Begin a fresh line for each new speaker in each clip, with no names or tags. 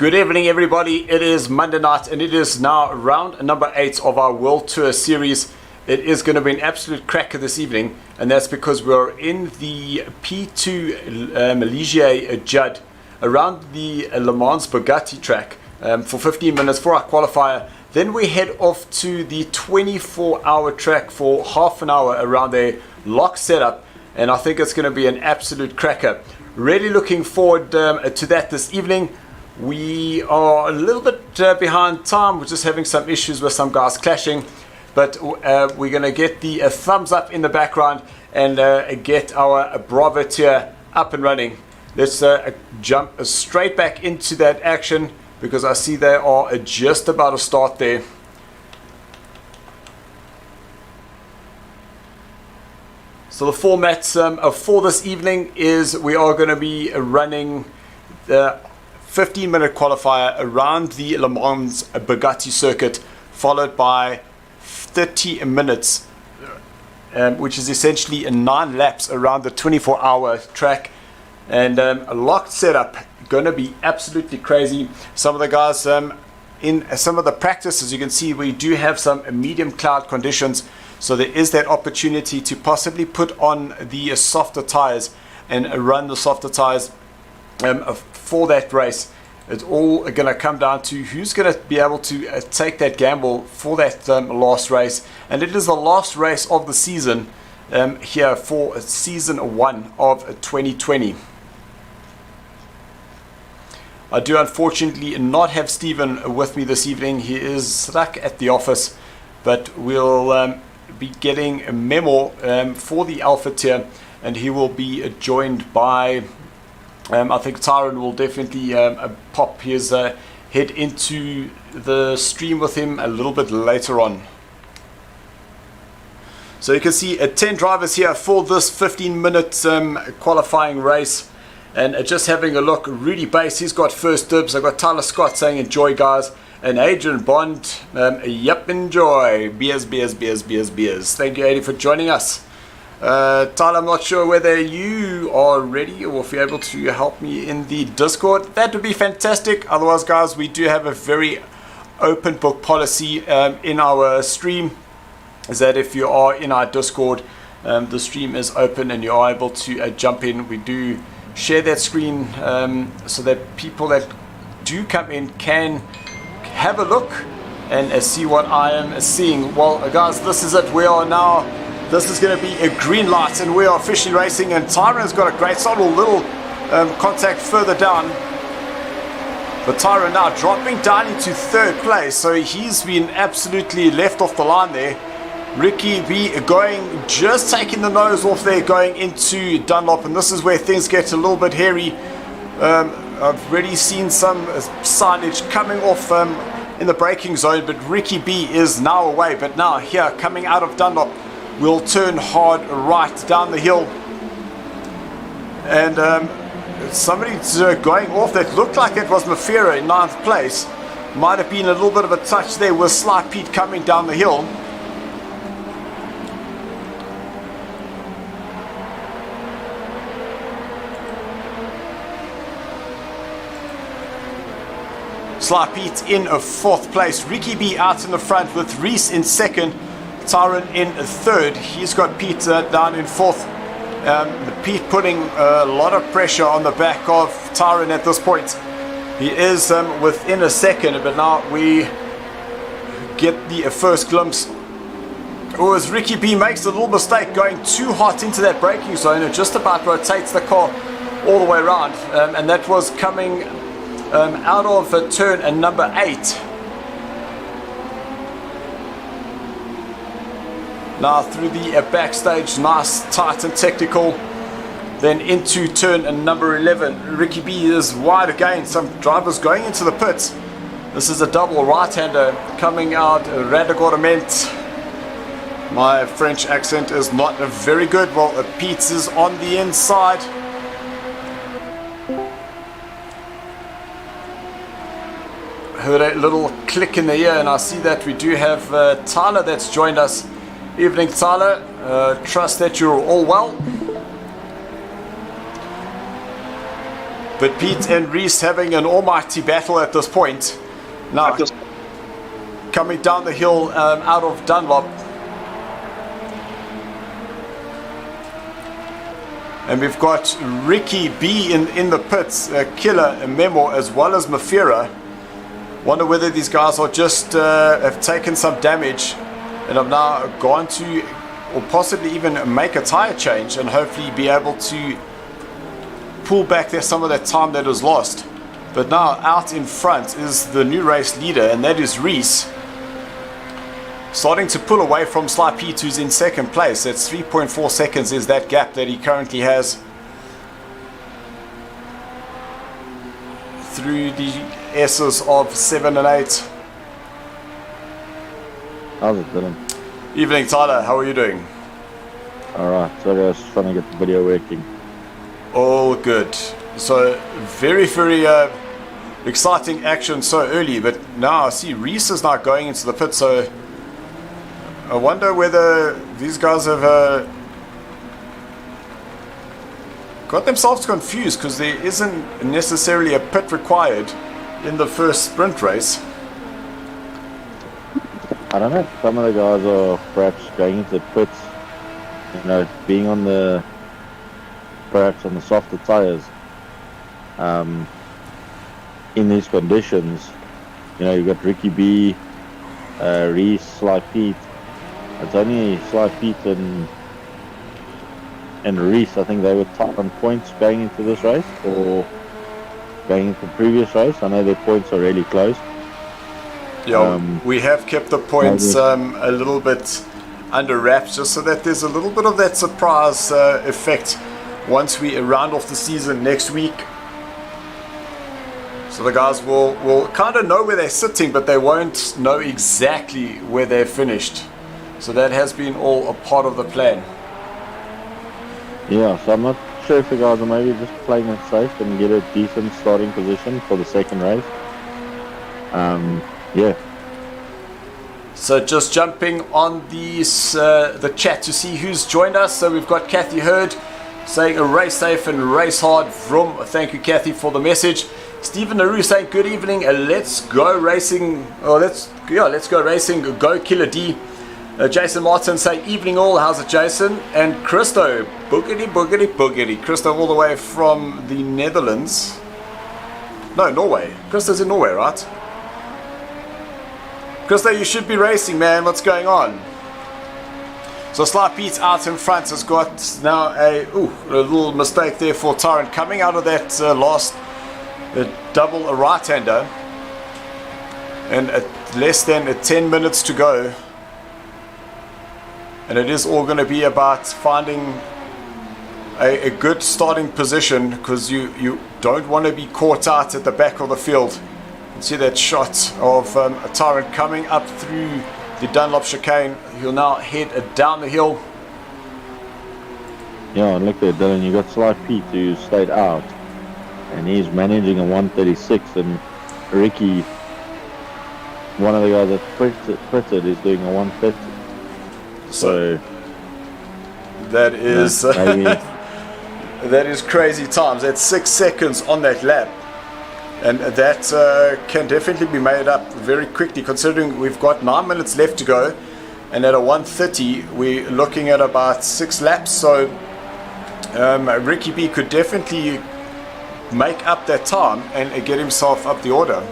Good evening everybody, it is Monday night and it is now round number 8 of our World Tour series. It is going to be an absolute cracker this evening, and that's because we're in the P2 Ligier Judd around the Le Mans Bugatti track for 15 minutes for our qualifier. Then we head off to the 24-hour track for half an hour around a lock setup, and I think it's going to be an absolute cracker. Really looking forward to that this evening. We are a little bit behind time. We're just having some issues with some guys clashing, but we're going to get the thumbs up in the background and get our Bravo tier up and running. Let's jump straight back into that action because I see they are just about to start there. So the format for this evening is we are going to be running the 15-minute qualifier around the Le Mans Bugatti Circuit, followed by 30 minutes, which is essentially 9 laps around the 24-hour track, and a locked setup. Going to be absolutely crazy. Some of the guys in some of the practice, as you can see, we do have some medium cloud conditions, so there is that opportunity to possibly put on the softer tires and run the softer tires for that race. It's all going to come down to who's going to be able to take that gamble for that last race, and it is the last race of the season here for season 1 of 2020. I do unfortunately not have Stephen with me this evening. He is stuck at the office, but we'll be getting a memo for the Alpha tier, and he will be joined by I think Tyron will definitely pop his head into the stream with him a little bit later on. So you can see 10 drivers here for this 15-minute qualifying race, and just having a look. Rudy Bass, he's got first dibs. I've got Tyler Scott saying enjoy guys, and Adrian Bond, yep, enjoy. Beers. Thank you, Adi, for joining us. Tyler, I'm not sure whether you are ready or if you're able to help me in the Discord. That would be fantastic. Otherwise, guys, we do have a very open book policy in our stream, is that if you are in our Discord, the stream is open and you are able to jump in. We do share that screen so that people that do come in can have a look and see what I am seeing. Well, guys, this is it. We are now, this is going to be a green light, and we are officially racing. And Tyron's got a great subtle little contact further down. But Tyron now dropping down into third place, so he's been absolutely left off the line there. Ricky B going, just taking the nose off there, going into Dunlop, and this is where things get a little bit hairy. I've already seen some signage coming off in the braking zone, but Ricky B is now away. But now here, coming out of Dunlop, we'll turn hard right down the hill. And somebody's going off that looked like it was Mafira in 9th place. Might have been a little bit of a touch there with Sly Pete coming down the hill. Sly Pete in a 4th place. Ricky B out in the front with Reese in 2nd. Tyron in 3rd. He's got Pete down in 4th. Pete putting a lot of pressure on the back of Tyron at this point. He is within a second, but now we get the first glimpse. Oh, as Ricky B makes a little mistake going too hot into that braking zone, it just about rotates the car all the way around, and that was coming out of turn number 8. Now through the backstage, nice, tight and technical. Then into turn number 11. Ricky B is wide again. Some drivers going into the pits. This is a double right-hander coming out, Radagorament. My French accent is not very good. Well, Pete's is on the inside. Heard a little click in the ear, and I see that we do have Tyler that's joined us. Evening, Tyler. Trust that you're all well. But Pete and Reese having an almighty battle at this point. Now, coming down the hill out of Dunlop. And we've got Ricky B in the pits, Killer, Memo, as well as Mafira. Wonder whether these guys are just have taken some damage and have now gone to, or possibly even make a tire change and hopefully be able to pull back there some of that time that was lost. But now out in front is the new race leader, and that is Reese. Starting to pull away from Sly Pete, who's in 2nd place. That's 3.4 seconds is that gap that he currently has through the S's of 7 and 8.
How's it doing?
Evening, Tyler. How are you doing?
Alright, sorry, I was trying to get the video working.
All good. So, very, very exciting action so early, but now I see Reese is now going into the pit, so I wonder whether these guys have got themselves confused, because there isn't necessarily a pit required in the first sprint race.
I don't know, some of the guys are perhaps going into the pits, you know, being on the, perhaps on the softer tires. In these conditions, you know, you've got Ricky B, Reese, Sly Pete. It's only Sly Pete and Reese, I think they were tight on points going into this race, or going into the previous race. I know their points are really close.
Yeah, we have kept the points a little bit under wraps, just so that there's a little bit of that surprise effect once we round off the season next week. So the guys will kind of know where they're sitting, but they won't know exactly where they're finished. So that has been all a part of the plan.
Yeah, so I'm not sure if the guys are maybe just playing it safe and get a decent starting position for the second race. Yeah.
So just jumping on the chat to see who's joined us. So we've got Kathy Hurd saying a race safe and race hard. Vroom. Thank you, Kathy, for the message. Stephen LaRue saying good evening. Let's go racing. Oh, let's go racing. Go Killer D. Jason Martin say, evening all, how's it Jason? And Christo, boogity. Christo all the way from the Netherlands. No, Norway. Christo's in Norway, right? Christo, you should be racing, man. What's going on? So Sly Pete out in front has got now a little mistake there for Tyrant. Coming out of that last double a right-hander. And at less than 10 minutes to go. And it is all going to be about finding a good starting position, because you don't want to be caught out at the back of the field. You can see that shot of a Tyrant coming up through the Dunlop chicane. He'll now head down the hill.
Yeah, and look there, Dylan, you got Sly Pete who stayed out, and he's managing a 136, and Ricky, one of the guys that quitted, is doing a 150. So
that is
maybe.
That is crazy times. That's 6 seconds on that lap, and that can definitely be made up very quickly, considering we've got 9 minutes left to go, and at a 130 we're looking at about 6 laps. So Ricky B could definitely make up that time and get himself up the order.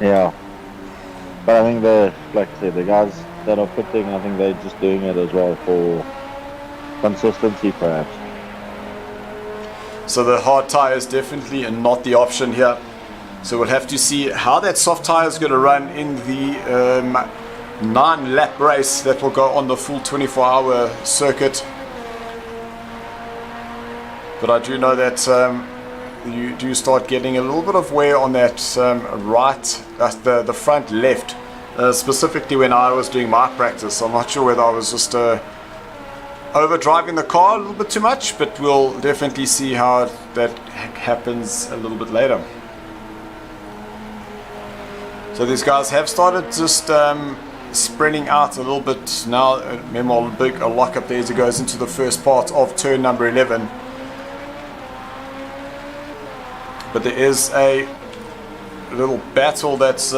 Yeah, but I think like I said, the guys that are quitting, I think they're just doing it as well for consistency, perhaps.
So the hard tire is definitely not the option here. So we'll have to see how that soft tire is going to run in the 9-lap race that will go on the full 24-hour circuit. But I do know that you do start getting a little bit of wear on that the front left, specifically when I was doing my practice. I'm not sure whether I was just overdriving the car a little bit too much, but we'll definitely see how that happens a little bit later. So these guys have started just spreading out a little bit now. Remember, a big lock up there as it goes into the first part of turn number 11. But there is a little battle that's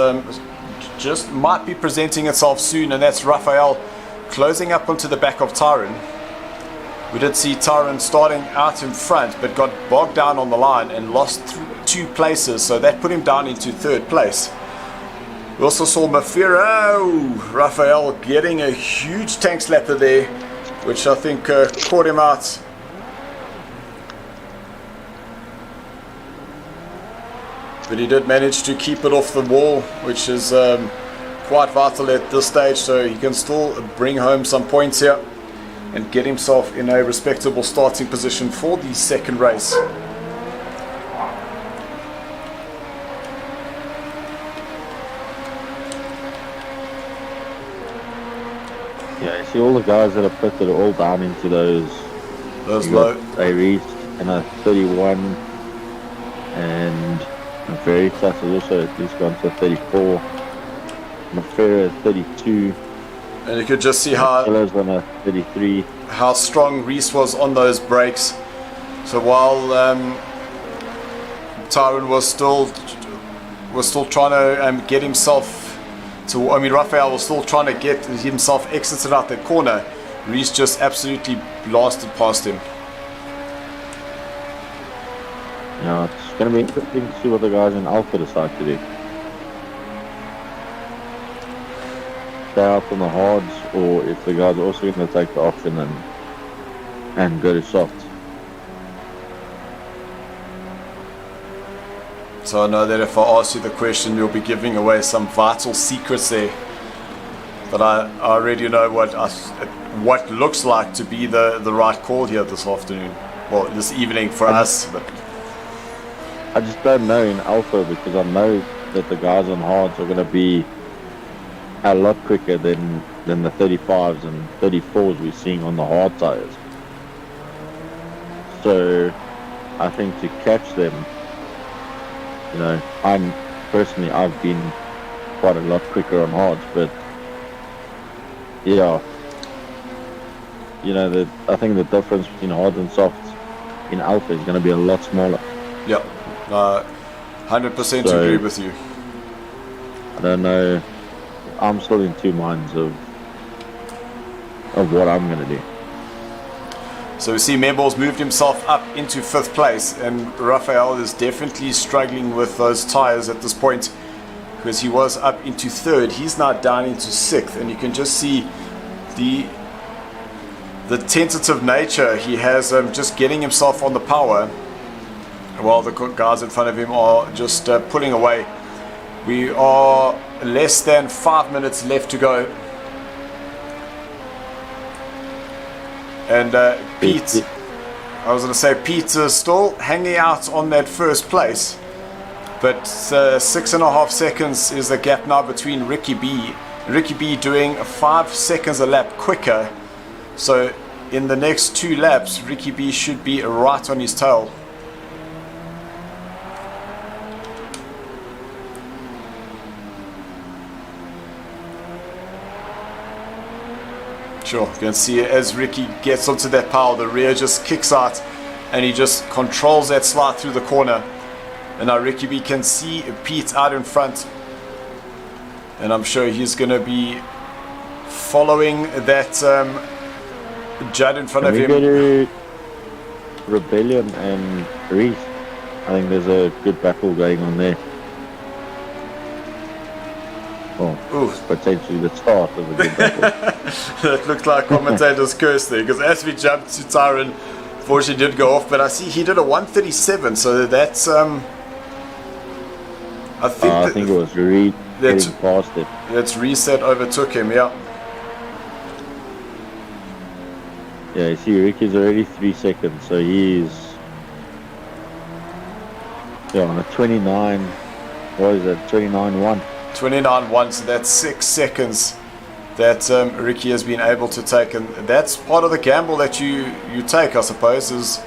just might be presenting itself soon, and that's Raphael closing up onto the back of Tyron. We did see Tyron starting out in front, but got bogged down on the line and lost 2 places, so that put him down into 3rd place. We also saw Mafiro Raphael getting a huge tank slapper there, which I think caught him out. But he did manage to keep it off the wall, which is quite vital at this stage, so he can still bring home some points here and get himself in a respectable starting position for the second race.
Yeah, you see all the guys that are pitted are all down into those low. They reached in a 31, and Veritas has also at least gone to 34. Mafera 32.
And you could just see how
on a 33.
How strong Reese was on those brakes. So while Tyron was still trying to get himself to, Raphael was still trying to get himself exited out that corner, Reese just absolutely blasted past him.
Yeah, it's going to be interesting to see what the guys in Alpha decide to do. Stay out on the hards, or if the guys are also going to take the option and go to soft.
So I know that if I ask you the question, you'll be giving away some vital secrets there. But I already know what looks like to be the right call here this afternoon. Well, this evening for us. But
I just don't know in Alpha, because I know that the guys on hards are going to be a lot quicker than the 35s and 34s we're seeing on the hard tires. So I think to catch them, I've been quite a lot quicker on hards, but yeah, I think the difference between hards and softs in Alpha is going to be a lot smaller.
Yeah, 100% agree with you.
I don't know I'm still in two minds of what I'm going to do.
So we see Memor's moved himself up into 5th place, and Raphael is definitely struggling with those tires at this point, because he was up into 3rd. He's now down into 6th, and you can just see the tentative nature he has, just getting himself on the power, while the guys in front of him are just pulling away. We are less than 5 minutes left to go. And Pete, I was going to say, Pete is still hanging out on that 1st place, but 6.5 seconds is the gap now between Ricky B. Ricky B doing 5 seconds a lap quicker, so in the next 2 laps Ricky B should be right on his tail. Sure, you can see as Ricky gets onto that power, the rear just kicks out and he just controls that slide through the corner. And now Ricky B can see Pete out in front, and I'm sure he's going to be following that Judd in front of him.
Go to Rebellion and Reese. I think there's a good battle going on there. Oh, potentially the start of a good battle.
That looked like commentator's curse there, because as we jumped to Tyron, fortunately did go off, but I see he did a 137, so that's I think
it was getting past it.
That's Reset overtook him, yeah.
Yeah, you see Ricky's already 3 seconds, so he's on a 29, what is that, 29.1.
29.1, so that's 6 seconds that Ricky has been able to take, and that's part of the gamble that you take, I suppose, is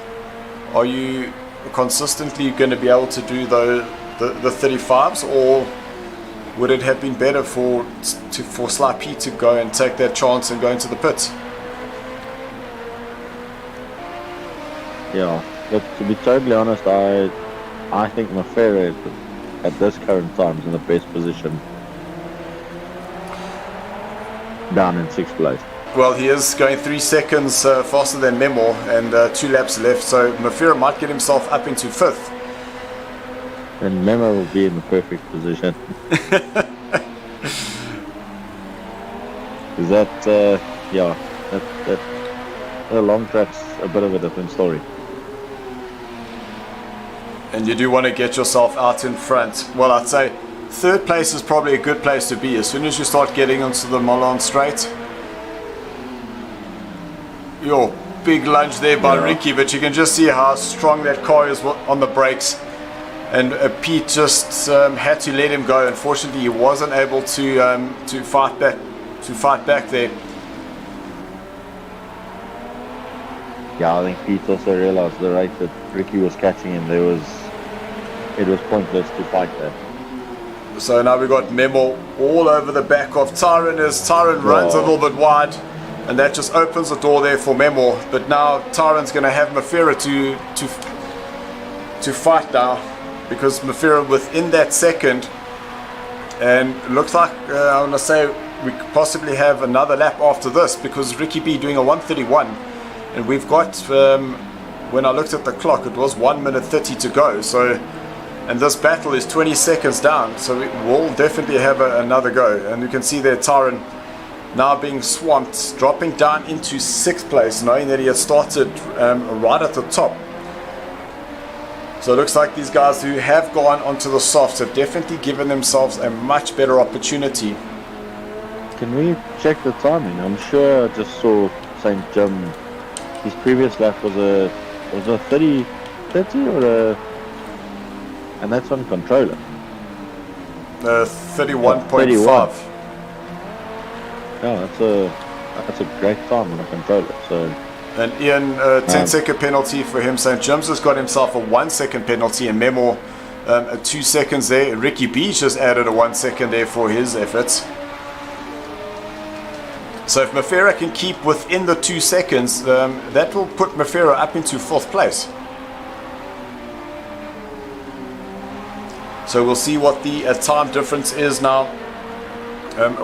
are you consistently going to be able to do the 35s, or would it have been better for Sly P to go and take that chance and go into the pits?
Yeah, but to be totally honest, I think Mafera at this current time is in the best position, down in 6th place.
Well, he is going 3 seconds faster than Memo, and 2 laps left, so Mafera might get himself up into 5th.
And Memo will be in the perfect position. Is that, the long track's a bit of a different story.
And you do want to get yourself out in front. Well, I'd say 3rd place is probably a good place to be. As soon as you start getting onto the Milan straight. Yo, big lunge there by Ricky, but you can just see how strong that car is on the brakes. And Pete just had to let him go. Unfortunately, he wasn't able to fight back there.
Yeah, I think Pete also realized the rate that Ricky was catching him. It was pointless to fight there.
So now we've got Memo all over the back of Tyron as Tyron runs a little bit wide, and that just opens the door there for Memo. But now Tyron's going to have Mafera to fight now, because Mafera within that second, and it looks like I want to say we could possibly have another lap after this, because Ricky B doing a 131. And we've got, when I looked at the clock, it was 1 minute 30 to go. So, and this battle is 20 seconds down. So we will definitely have another go. And you can see there Tyron now being swamped, dropping down into 6th place, knowing that he had started right at the top. So it looks like these guys who have gone onto the softs have definitely given themselves a much better opportunity.
Can we check the timing? I'm sure I just saw St. Jim. His previous lap was a 30 or a, and that's on controller.
31.5.
Yeah, that's a great time on a controller. So.
And Ian, 10-second penalty for him. St. James has got himself a 1 second penalty, and Memo 2 seconds there. Ricky B just added a 1 second there for his efforts. So if Mafera can keep within the 2 seconds, that will put Mafera up into 4th place. So we'll see what the time difference is now.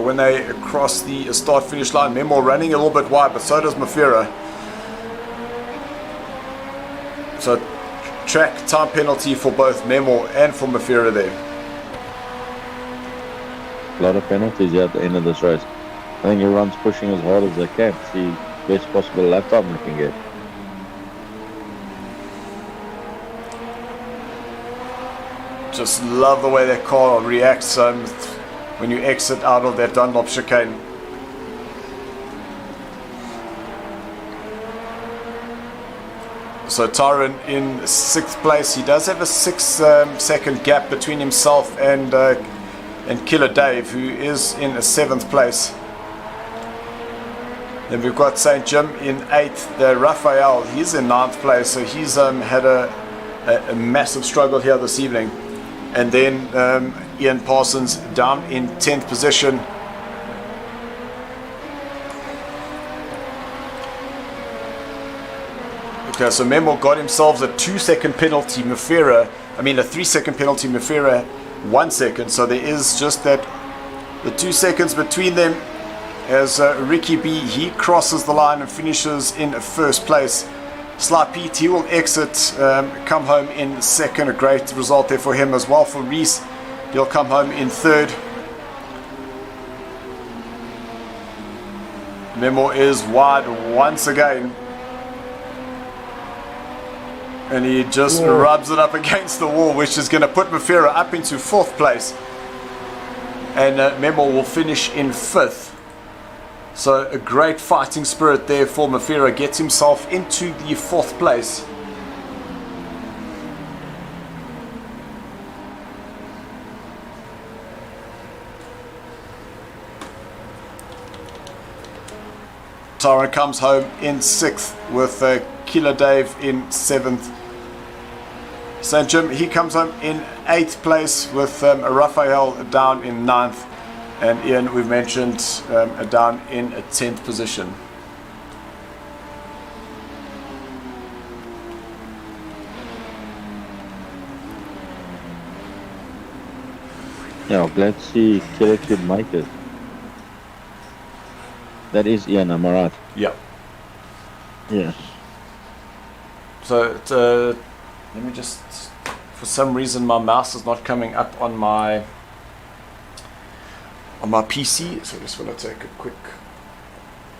when they cross the start-finish line. Memo running a little bit wide, but so does Mafira. So track time penalty for both Memo and for Mafira there.
A lot of penalties here at the end of this race. I think everyone's pushing as hard as they can to see best possible lap time they can get.
Just love the way that car reacts when you exit out of that Dunlop chicane. So Tyron in 6th place. He does have a 6-second gap between himself and Killer Dave, who is in a 7th place. Then we've got St. Jim in 8th. Raphael, he's in 9th place, so he's had a massive struggle here this evening. And then Ian Parsons down in 10th position. Okay, so Memo got himself a 2-second penalty. A 3-second penalty. Mafira 1 second. So there is just the 2 seconds between them. As Ricky B, he crosses the line and finishes in 1st place. Sly Pete, he will exit, come home in 2nd. A great result there for him as well. For Reese, he'll come home in 3rd. Memo is wide once again. And he just rubs it up against the wall, which is going to put Mafira up into 4th place. And Memo will finish in 5th. So a great fighting spirit there for Mafira. Gets himself into the 4th place. Tyron comes home in 6th with Killer Dave in 7th. St. Jim, he comes home in 8th place with Raphael down in 9th. And Ian, we've mentioned, down in a 10th position.
Yeah, glad to see Killer could make it. That is Ian, am I right?
Yeah.
Yeah.
So let me just, for some reason my mouse is not coming up on my PC, so I just want to take a quick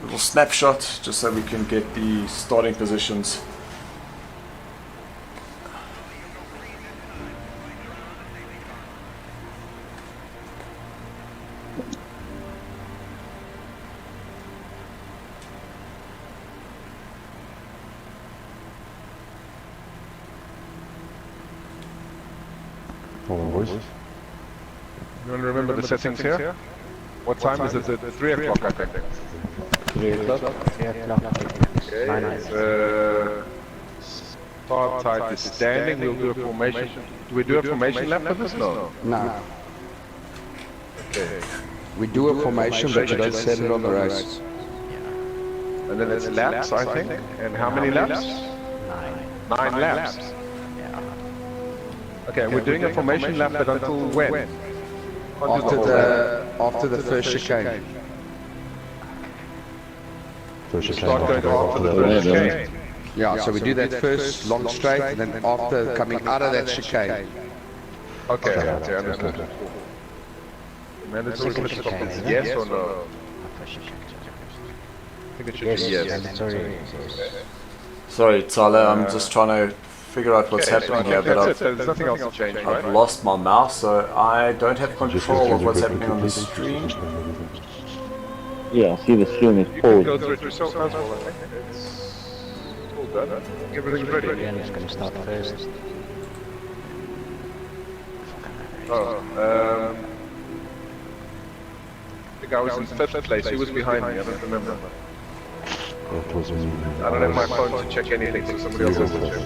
little snapshot just so we can get the starting positions.
You want to remember the settings here? What time is it? 3 o'clock, I think.
3 o'clock? 3 o'clock.
Okay, start type is standing. We'll do a formation. Do we do a formation lap for this? No.
No.
Okay.
We do a formation, but you don't set it on the race.
And then it's laps, I think. And how many laps? 9 laps. Okay, we're doing a formation lap, but until when?
After the first chicane.
Start going after the first chicane.
Yeah, so we do that first long straight, and then after coming out of that chicane.
Okay, understood. Mandatory slip stop is yes or no? I think it should be yes.
Sorry, Tyler, I'm just trying to figure out what's happening here, but
there's nothing else to change, right?
I've lost my mouse, so I don't have control of what's happening on the stream.
Yeah, I see the stream is
You can go
paused.
through it yourself as well, I think. It's all done. Everything's ready.
Ian is going to start first.
I think I was in 5th place. Who was behind me? I don't remember. I don't have my phone to check anything, so somebody else has to check.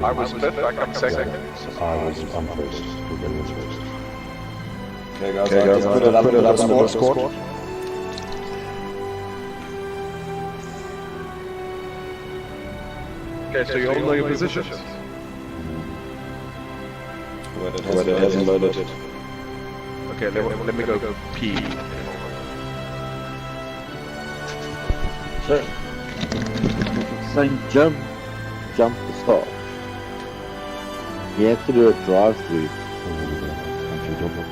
I was 5th, I come 2nd.
I'm first. Everybody's first.
Okay, guys, I'll put it up on the score.
Okay, so you all know your positions.
Where it hasn't loaded.
Okay, let me go P.
So, saying jump the start. He had to do a drive-through.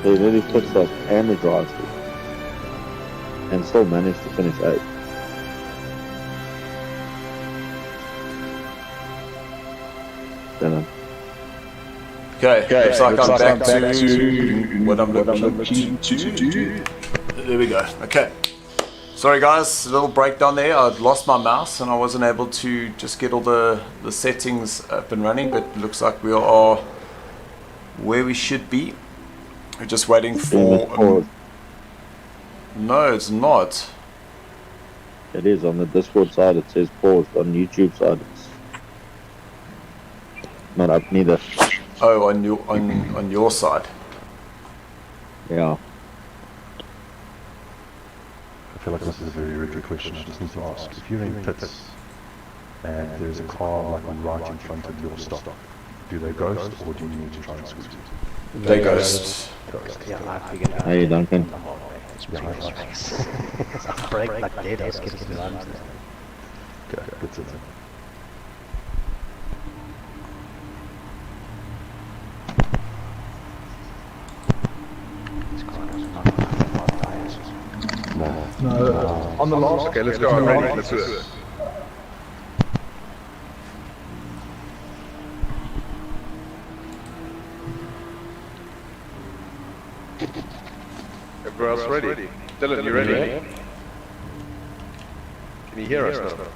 They really put stuff and a drive-through. And still managed to finish 8th.
Okay, looks like I'm back to what I'm looking to. There we go. Okay. Sorry guys, a little breakdown there. I'd lost my mouse and I wasn't able to just get all the settings up and running, but it looks like we are where we should be. We're just waiting for... No, it's not.
It is. On the Discord side it says paused. On YouTube side it's not up neither.
Oh, on your side.
Yeah.
I feel like this is a very rigid question. I just need to ask. If you're in pits and there's a car like right in front of your stop, do they ghost or do you need to try and squeeze it?
They ghost.
Yeah, I figured out.
Hey Duncan.
Break like dead ass kids to run.
Okay, good to know.
No. On the last. Okay, let's go. I'm ready. Let's do it. Everyone else ready? Dylan, you ready? Can you hear us now?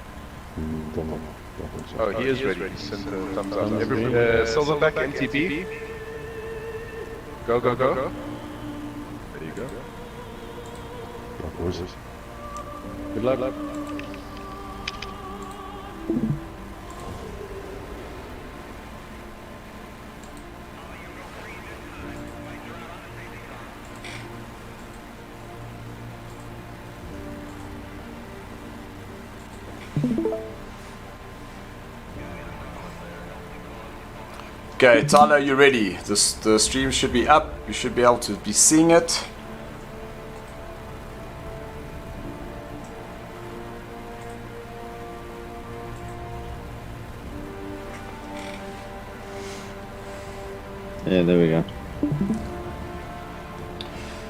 Oh, he is ready. He sent a thumbs up. Silverback NTB. Go, go, go. There you go.
Where's this?
Good luck.
Okay, Tyler, you ready? The stream should be up. You should be able to be seeing it.
Yeah, there we go.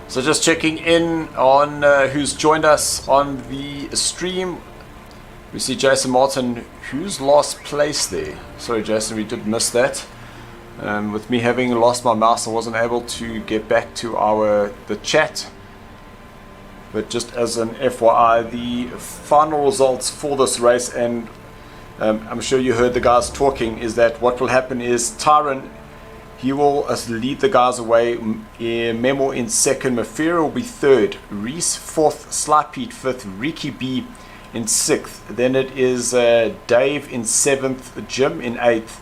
So just checking in on who's joined us on the stream. We see Jason Martin, who's lost place there. Sorry Jason, we did miss that. With me having lost my mouse, I wasn't able to get back to the chat. But just as an FYI, the final results for this race, and I'm sure you heard the guys talking, is that what will happen is Tyron, he will lead the guys away. Memo in second, Mafira will be third, Reese fourth, Slypete fifth, Ricky B in sixth. Then it is Dave in seventh, Jim in eighth,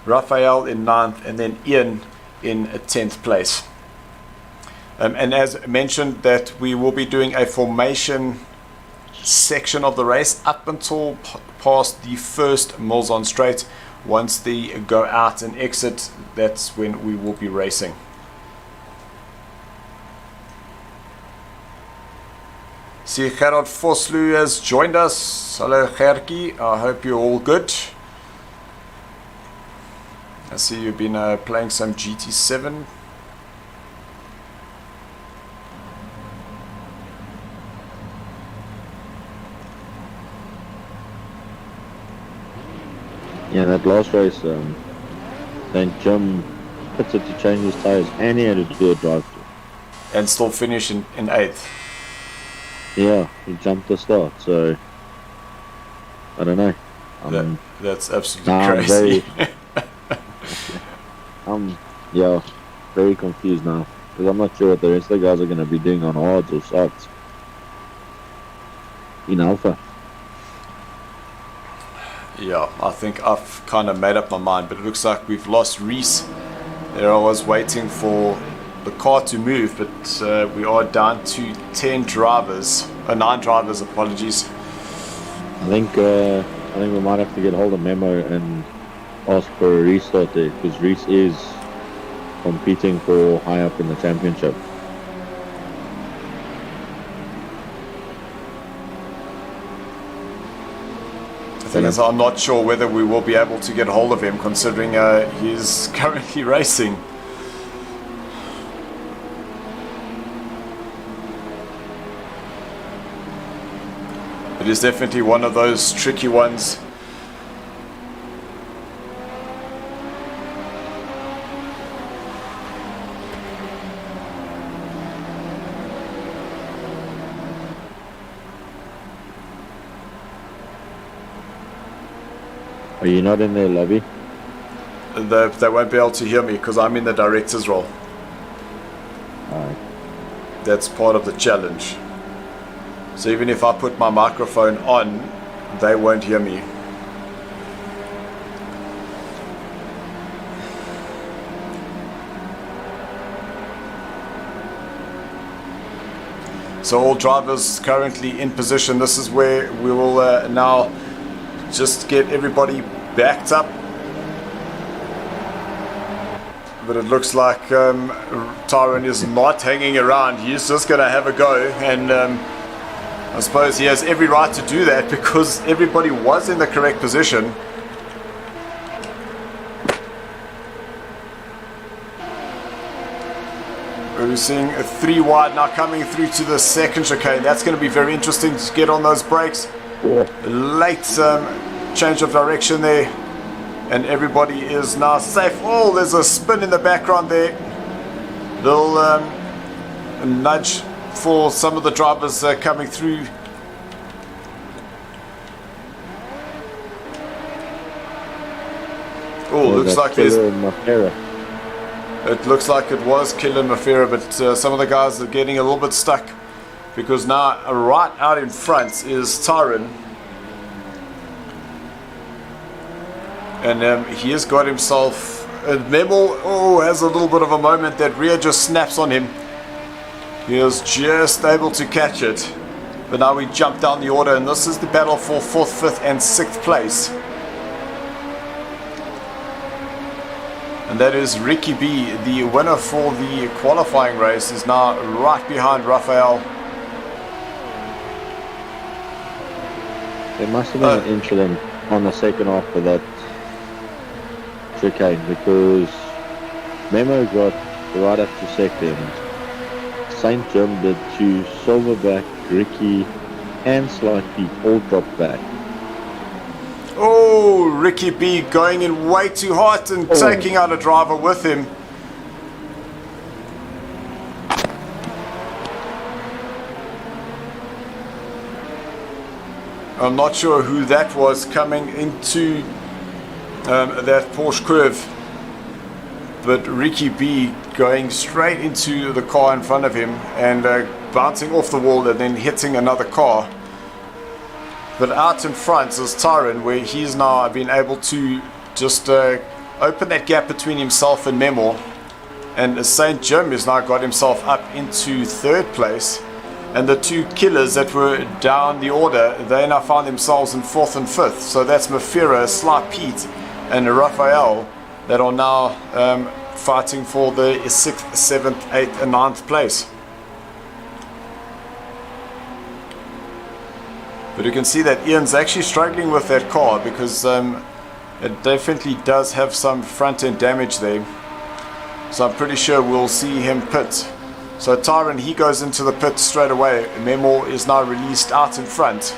Raphael in ninth, and then Ian in 10th place. And as mentioned, that we will be doing a formation section of the race up until past the first Mills on straight. Once they go out and exit, that's when we will be racing. See, Gerard Vosloo has joined us. Hello Gerkie, I hope you're all good. I see you've been playing some GT7.
Yeah, that last race, then Jim pitted to change his tyres and he had to do a drive-through.
And still finish in 8th.
Yeah, he jumped the start, so I don't know.
That's absolutely crazy.
Yeah, very confused now because I'm not sure what the rest of the guys are going to be doing on hards or softs in Alpha.
Yeah, I think I've kind of made up my mind, but it looks like we've lost Reese. There I was waiting for the car to move, but we are down to 9 drivers, apologies.
I think we might have to get hold of Memo and ask for a restart there because Reese is competing for high up in the championship.
The thing is, I'm not sure whether we will be able to get hold of him, considering he's currently racing. It is definitely one of those tricky ones.
Are you not in their lobby?
They won't be able to hear me because I'm in the director's role.
Alright.
That's part of the challenge. So even if I put my microphone on, they won't hear me. So all drivers currently in position. This is where we will now just get everybody backed up. But it looks like Tyrone is not hanging around. He's just going to have a go, and I suppose he has every right to do that because everybody was in the correct position. We're seeing a 3 wide now coming through to the second chicane. That's going to be very interesting to get on those brakes. Late change of direction there, and everybody is now safe. Oh, there's a spin in the background there. Little nudge for some of the drivers coming through. Oh, looks like there's... It looks like it was Killer Mafera, but some of the guys are getting a little bit stuck because now right out in front is Tyrone. And he has got himself Memel. Oh, has a little bit of a moment. That rear just snaps on him. He was just able to catch it. But now we jump down the order, and this is the battle for 4th, 5th and 6th place. And that is Ricky B. The winner for the qualifying race is now right behind Raphael.
There must have been an incident on the second half of that chicane because Memo got right up to second. St. Jim did to Silverback, Ricky and Slight Pete all dropped back.
Oh, Ricky B going in way too hot and taking out a driver with him. I'm not sure who that was coming into that Porsche curve, but Ricky B going straight into the car in front of him and bouncing off the wall and then hitting another car. But out in front is Tyrone, where he's now been able to just open that gap between himself and Memo, and St. Jim has now got himself up into 3rd place. And the 2 killers that were down the order, they now found themselves in 4th and 5th. So that's Mafira, Sly Pete and Raphael that are now fighting for the 6th, 7th, 8th and 9th place. But you can see that Ian's actually struggling with that car because it definitely does have some front end damage there. So I'm pretty sure we'll see him pit. So Tyrone, he goes into the pit straight away. Memo is now released out in front.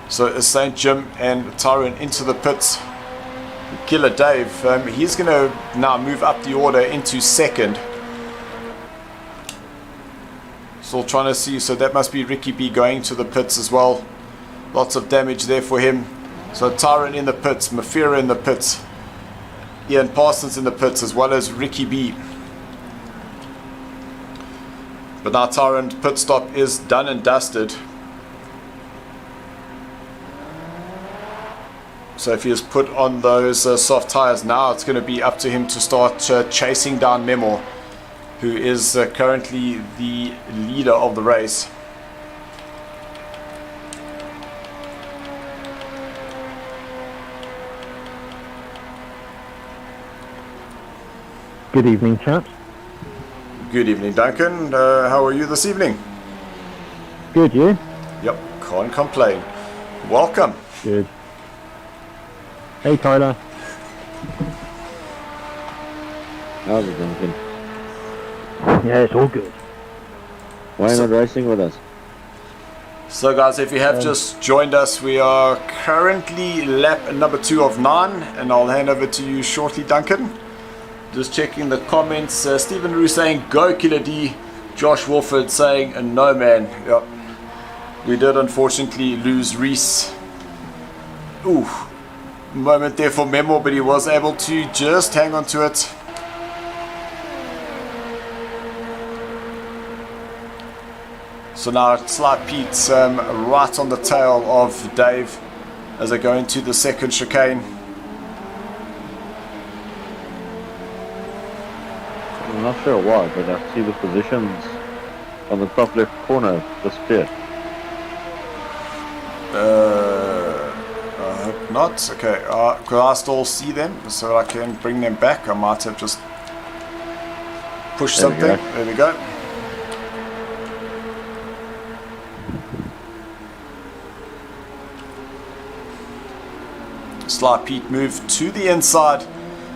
So St. Jim and Tyrone into the pits. Killer Dave, he's going to now move up the order into 2nd. Still trying to see, so that must be Ricky B going to the pits as well. Lots of damage there for him. So Tyrone in the pits, Mafira in the pits, Ian Parsons in the pits, as well as Ricky B. But now Tyrone's pit stop is done and dusted. So if he has put on those soft tires now, it's going to be up to him to start chasing down Memo, who is currently the leader of the race.
Good evening, chaps.
Good evening, Duncan. How are you this evening?
Good, you?
Yep, can't complain. Welcome.
Good. Hey, Tyler. How's it, Duncan?
Yeah, it's all good.
Why not racing with us?
So guys, if you have just joined us, we are currently lap number 2 of 9, and I'll hand over to you shortly, Duncan. Just checking the comments. Stephen Rue saying go Killer D. Josh Wolford saying no man. Yep. We did unfortunately lose Reese. Ooh, moment there for Memo, but he was able to just hang on to it. So now it's like Pete's right on the tail of Dave as they go into the second chicane.
I'm not sure why, but I see the positions on the top left corner disappear.
I hope not. Okay, could I still see them so I can bring them back? I might have just pushed something. There we go. Sly Pete moved to the inside,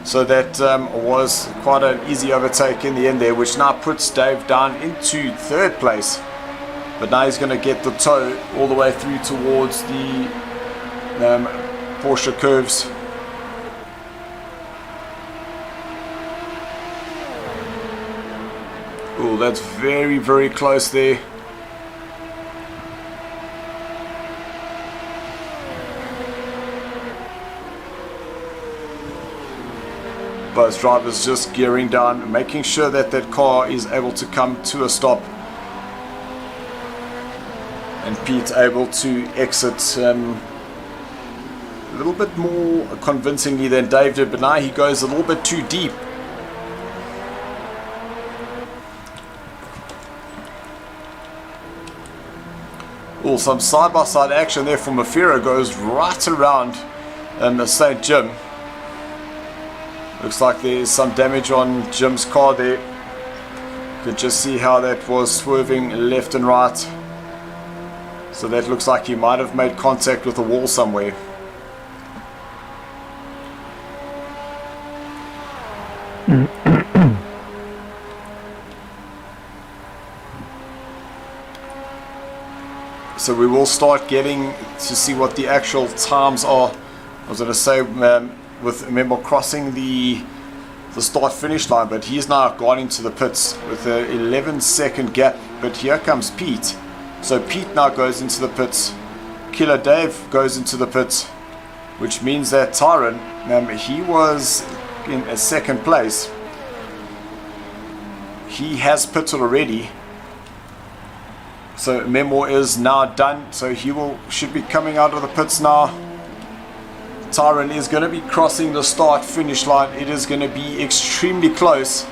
so that was quite an easy overtake in the end there, which now puts Dave down into third place. But now he's going to get the toe all the way through towards the Porsche curves. Oh, that's very, very close there. Both drivers just gearing down, making sure that that car is able to come to a stop. And Pete able to exit a little bit more convincingly than Dave did, but now he goes a little bit too deep. Oh, some side-by-side action there from Mafira, goes right around the St. Jim. Looks like there's some damage on Jim's car there. You can just see how that was swerving left and right. So that looks like he might have made contact with a wall somewhere. So we will start getting to see what the actual times are. I was going to say with Memo crossing the start finish line, but he's now gone into the pits with an 11-second gap. But here comes Pete. So Pete now goes into the pits. Killer Dave goes into the pits, which means that Tyron, he was in a second place. He has pitted already. So Memo is now done. So he should be coming out of the pits now. Tyron is going to be crossing the start finish line. It is going to be extremely close.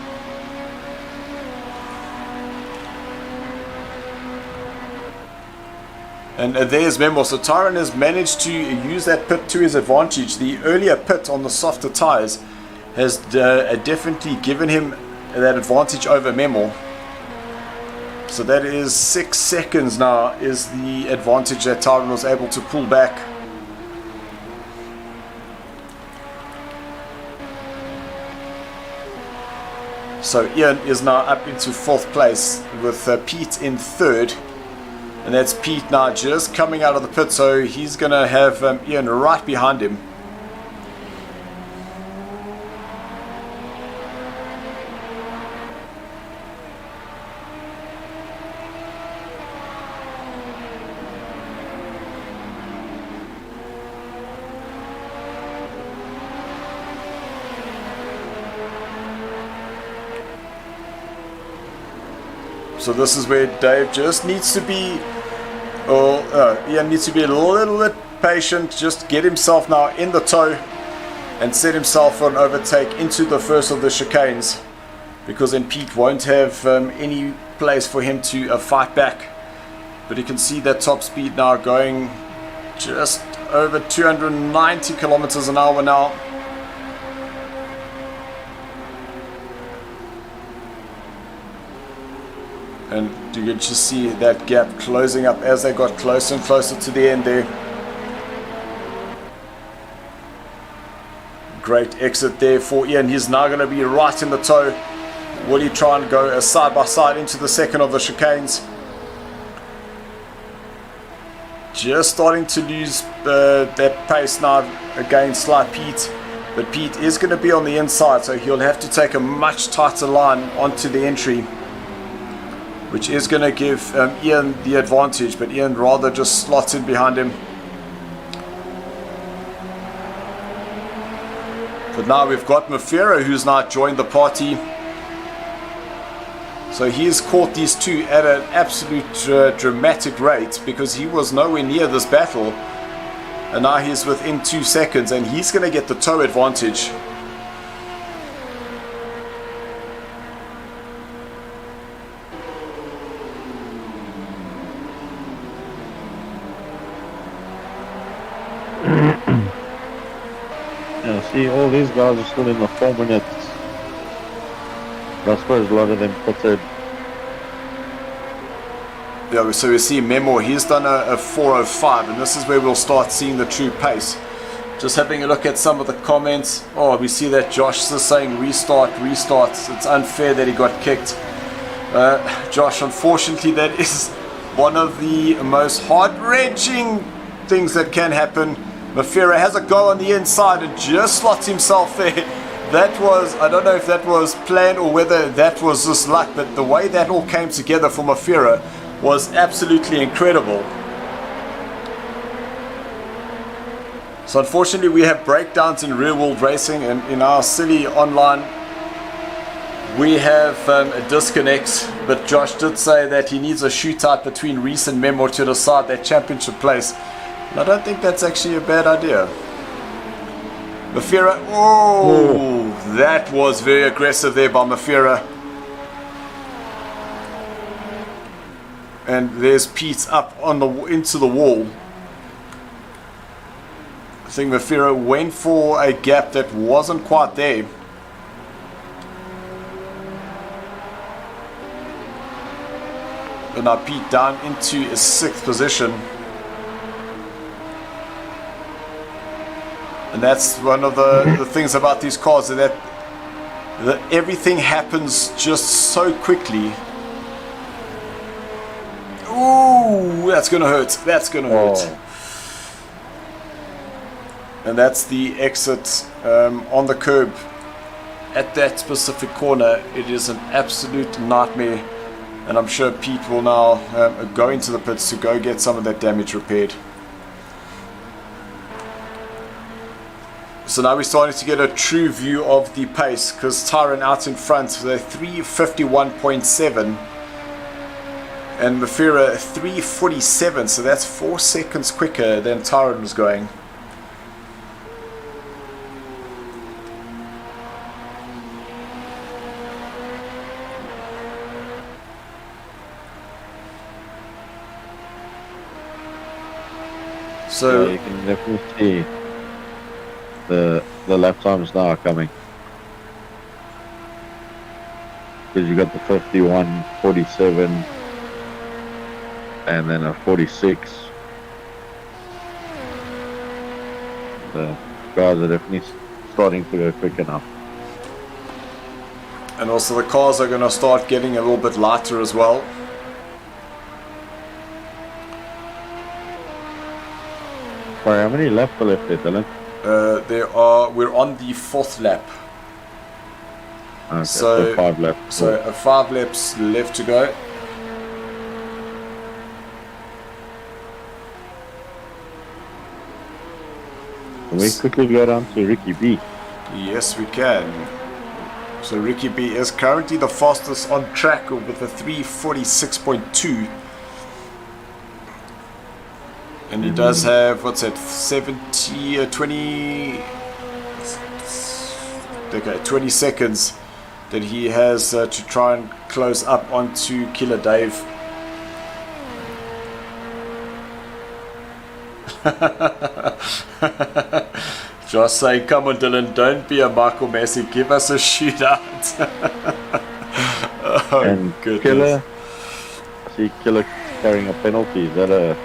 And there's Memo. So Tyron has managed to use that pit to his advantage. The earlier pit on the softer tires has definitely given him that advantage over Memo. So that is 6 seconds now is the advantage that Tyron was able to pull back. So Ian is now up into 4th place with Pete in 3rd. And that's Pete now just coming out of the pit, so he's going to have Ian right behind him. So this is where Dave just needs to be, Ian needs to be a little bit patient, just get himself now in the toe and set himself for an overtake into the first of the chicanes, because then Pete won't have any place for him to fight back. But you can see that top speed now going just over 290 kilometers an hour now. And you can just see that gap closing up as they got closer and closer to the end there. Great exit there for Ian. He's now going to be right in the toe. Will he try and go side by side into the second of the chicanes? Just starting to lose that pace now against Sly Pete. But Pete is going to be on the inside, so he'll have to take a much tighter line onto the entry, which is going to give Ian the advantage, but Ian rather just slots in behind him. But now we've got Mafira, who's now joined the party. So he's caught these two at an absolute dramatic rate, because he was nowhere near this battle. And now he's within 2 seconds, and he's going to get the toe advantage.
Yeah, see, all these guys are still in the 4 minutes. But I suppose a lot of them pitted.
Yeah, so we see Memo, he's done a 4:05, and this is where we'll start seeing the true pace. Just having a look at some of the comments. Oh, we see that Josh is saying restart. It's unfair that he got kicked. Josh, unfortunately, that is one of the most heart-wrenching things that can happen. Mafira has a go on the inside and just slots himself there. That was, I don't know if that was planned or whether that was just luck, but the way that all came together for Mafira was absolutely incredible. So unfortunately we have breakdowns in real world racing, and in our silly online we have a disconnect, but Josh did say that he needs a shootout between Reese and Memo to decide that championship place. And I don't think that's actually a bad idea. Mafira, oh, that was very aggressive there by Mafira. And there's Pete up on the into the wall. I think Mafira went for a gap that wasn't quite there. And now Pete down into a 6th position. And that's one of the things about these cars, that everything happens just so quickly. Ooh, that's gonna hurt. That's gonna hurt. And that's the exit on the curb at that specific corner. It is an absolute nightmare, and I'm sure Pete will now go into the pits to go get some of that damage repaired. So now we're starting to get a true view of the pace, because Tyron out in front, they're 3:51.7. And Mafira 3:47, so that's 4 seconds quicker than Tyron was going. So
yeah, you can definitely see the lap times now are coming. Because you got the 51:47 and then a 46. The guys are definitely starting to go quick enough.
And also the cars are going to start getting a little bit lighter as well.
Sorry, how many laps are left there, Dylan?
We're on the 4th lap.
Okay,
so
5 laps.
So 5 laps left to go.
Can we quickly go down to Ricky B?
Yes, we can. So Ricky B is currently the fastest on track with a 3:46.2. And he does have, what's that, 20 seconds that he has to try and close up onto Killer Dave. Just saying, come on Dylan, don't be a Michael Massey, give us a shootout. Oh
and
goodness.
Killer, see Killer carrying a penalty. Is that a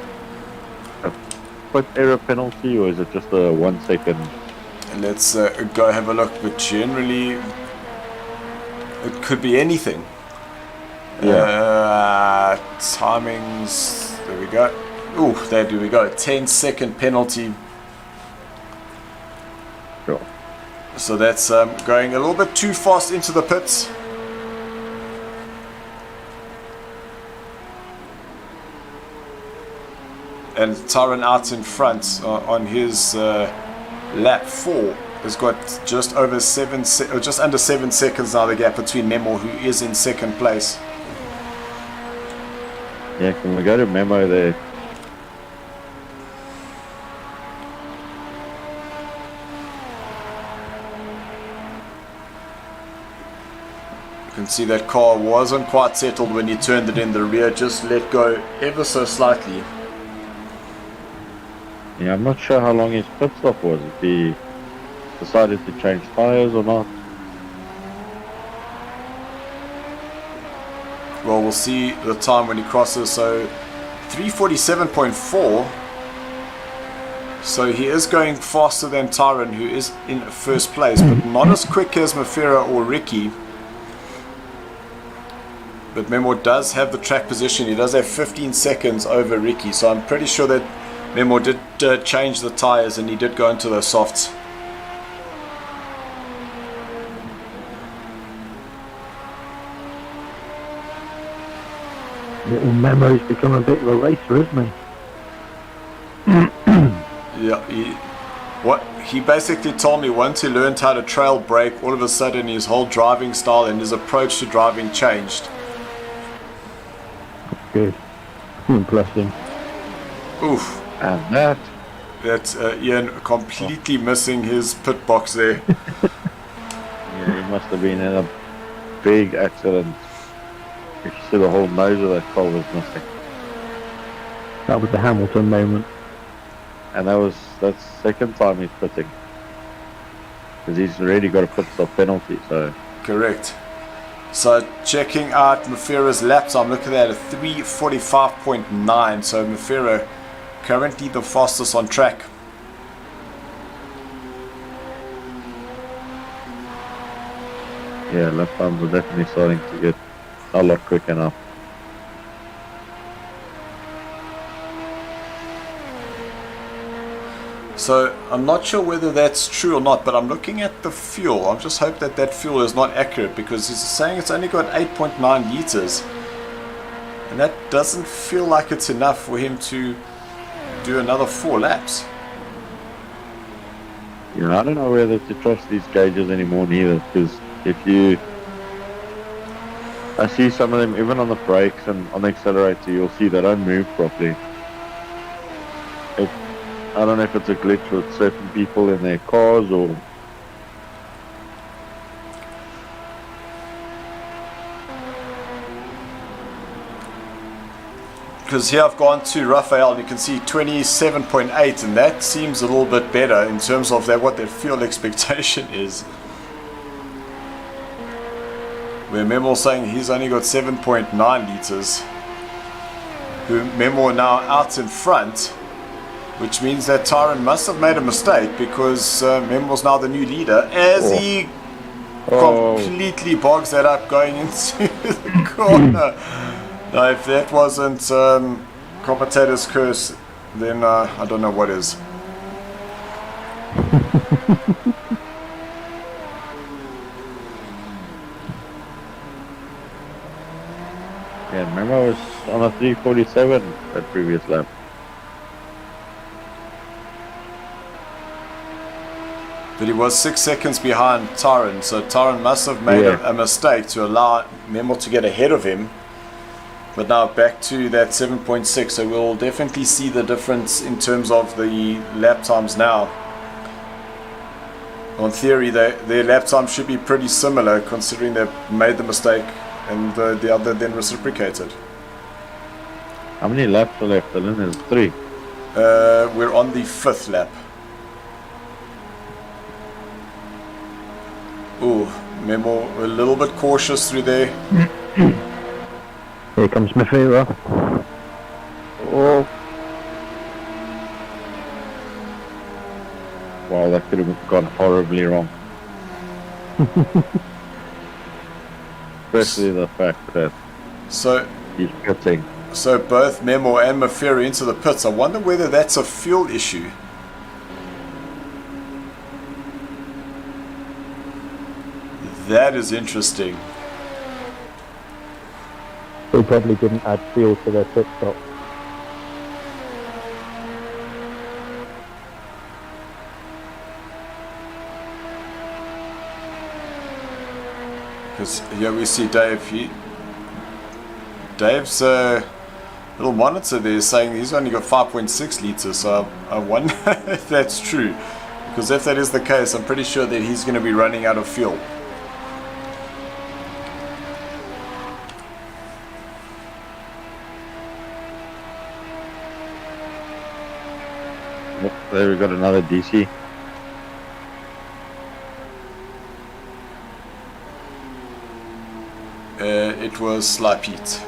pit error penalty, or is it just a 1 second?
Let's go have a look, but generally it could be anything.
Yeah.
Timings, there we go. Ooh, there we go, 10-second penalty.
Sure.
So that's going a little bit too fast into the pits. And Tyron out in front on his lap 4 has got just over just under 7 seconds now, the gap between Memo, who is in second place.
Yeah, can we go to Memo there?
You can see that car wasn't quite settled when he turned it in the rear, just let go ever so slightly.
Yeah, I'm not sure how long his pit stop was, if he decided to change tyres or not.
Well, we'll see the time when he crosses. So 3:47.4. So he is going faster than Tyron, who is in first place, but not as quick as Mafera or Ricky. But Memo does have the track position. He does have 15 seconds over Ricky, so I'm pretty sure that Memo did change the tyres and he did go into the softs.
Little Memo's become a bit of a racer, isn't he?
Yeah, he basically told me once he learned how to trail brake, all of a sudden his whole driving style and his approach to driving changed.
Good. Bless him.
Oof.
And
That's Ian completely missing his pit box there.
yeah, he must have been in a big accident. You see the whole nose of that car was missing.
That was the Hamilton moment.
And that's the second time he's pitting. Because he's already got a pit stop penalty, so...
Correct. So checking out Mafera's laps, I'm looking at a 3:45.9. So Mafera currently the fastest on track.
Yeah, lap times are definitely starting to get a lot quicker now.
So I'm not sure whether that's true or not, but I'm looking at the fuel. I just hope that that fuel is not accurate, because he's saying it's only got 8.9 liters, and that doesn't feel like it's enough for him to do another 4 laps.
You know, I don't know whether to trust these gauges anymore neither, because I see some of them even on the brakes and on the accelerator, you'll see they don't move properly. I don't know if it's a glitch with certain people in their cars or...
Because here I've gone to Raphael, you can see 27.8, and that seems a little bit better in terms of what their fuel expectation is. Where Memo saying he's only got 7.9 liters. Memo now out in front, which means that Tyron must have made a mistake, because Memo's now the new leader, as he completely bogs that up going into the corner. Now, if that wasn't commentator's curse, then I don't know what is.
Yeah, remember I was on a 3:47 that previous lap.
But he was 6 seconds behind Tyron, so Tyron must have made a mistake to allow Memo to get ahead of him. But now back to that 7.6, so we'll definitely see the difference in terms of the lap times now. On theory, their lap time should be pretty similar, considering they've made the mistake and the other then reciprocated.
How many laps are left? There's 3.
We're on the 5th lap. Ooh, Memo a little bit cautious through there.
Here comes Mafira.
Oh. Wow, that could have gone horribly wrong. Especially the fact that
So
he's pitting.
So both Memo and Mafira into the pits. I wonder whether that's a fuel issue. That is interesting.
They probably didn't add fuel to their pit stop.
Because here we see Dave. Dave's little monitor there is saying he's only got 5.6 litres, so I wonder if that's true. Because if that is the case, I'm pretty sure that he's going to be running out of fuel.
Oh, there we got another DC.
It was Sly Pete.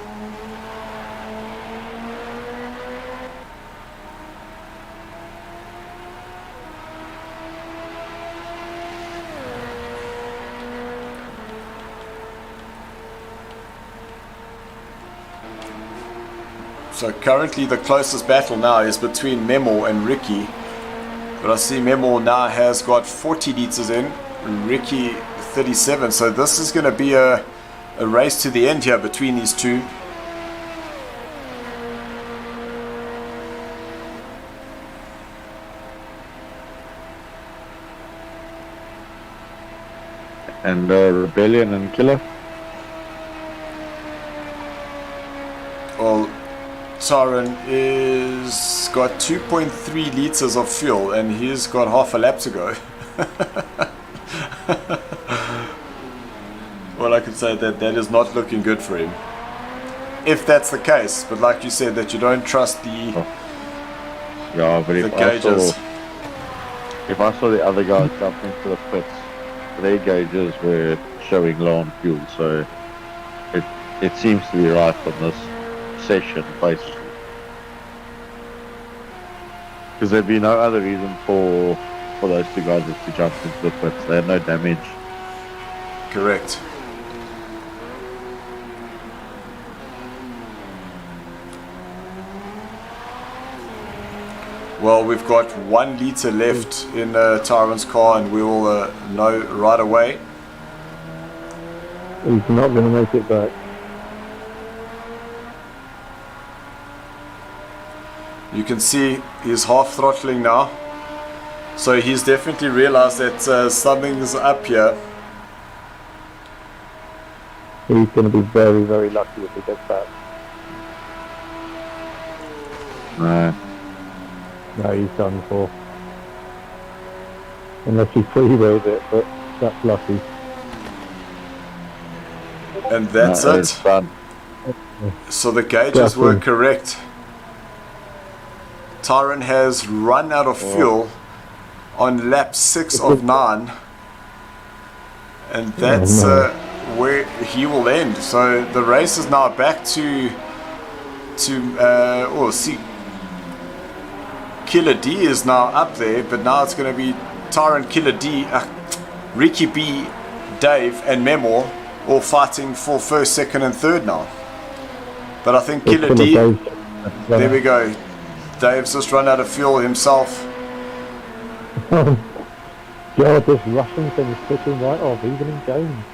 So currently the closest battle now is between Memo and Ricky. But I see Memo now has got 40 litres in, Ricky 37. So this is going to be a race to the end here between these two.
And Rebellion and Killer.
Well, Taran is got 2.3 litres of fuel and he's got half a lap to go. Well, I could say that is not looking good for him. If that's the case, but like you said, that you don't trust the
Yeah, but
gauges.
If I saw the other guys jump into the pits, their gauges were showing low on fuel, so it seems to be right on this session, basically. Because there'd be no other reason for those two guys to jump into the pits. They had no damage.
Correct. Well, we've got 1 litre left in Taran's car, and we will know right away.
He's not going to make it back.
You can see he's half throttling now. So he's definitely realized that something's up here.
He's going to be very, very lucky if he gets back. No, he's done for. Unless he freewheels it, but that's lucky.
And that's
No,
it.
it's done.
So the gauges were correct. Taran has run out of fuel on lap 6 of 9. And that's where he will end. So the race is now back to see, Killer D is now up there, but now it's going to be Taran, Killer D, Ricky B, Dave and Memo all fighting for first, second and third now. But I think Killer D, there we go. Dave's just run out of fuel himself.
God, this Russian thing is picking right off, even in games.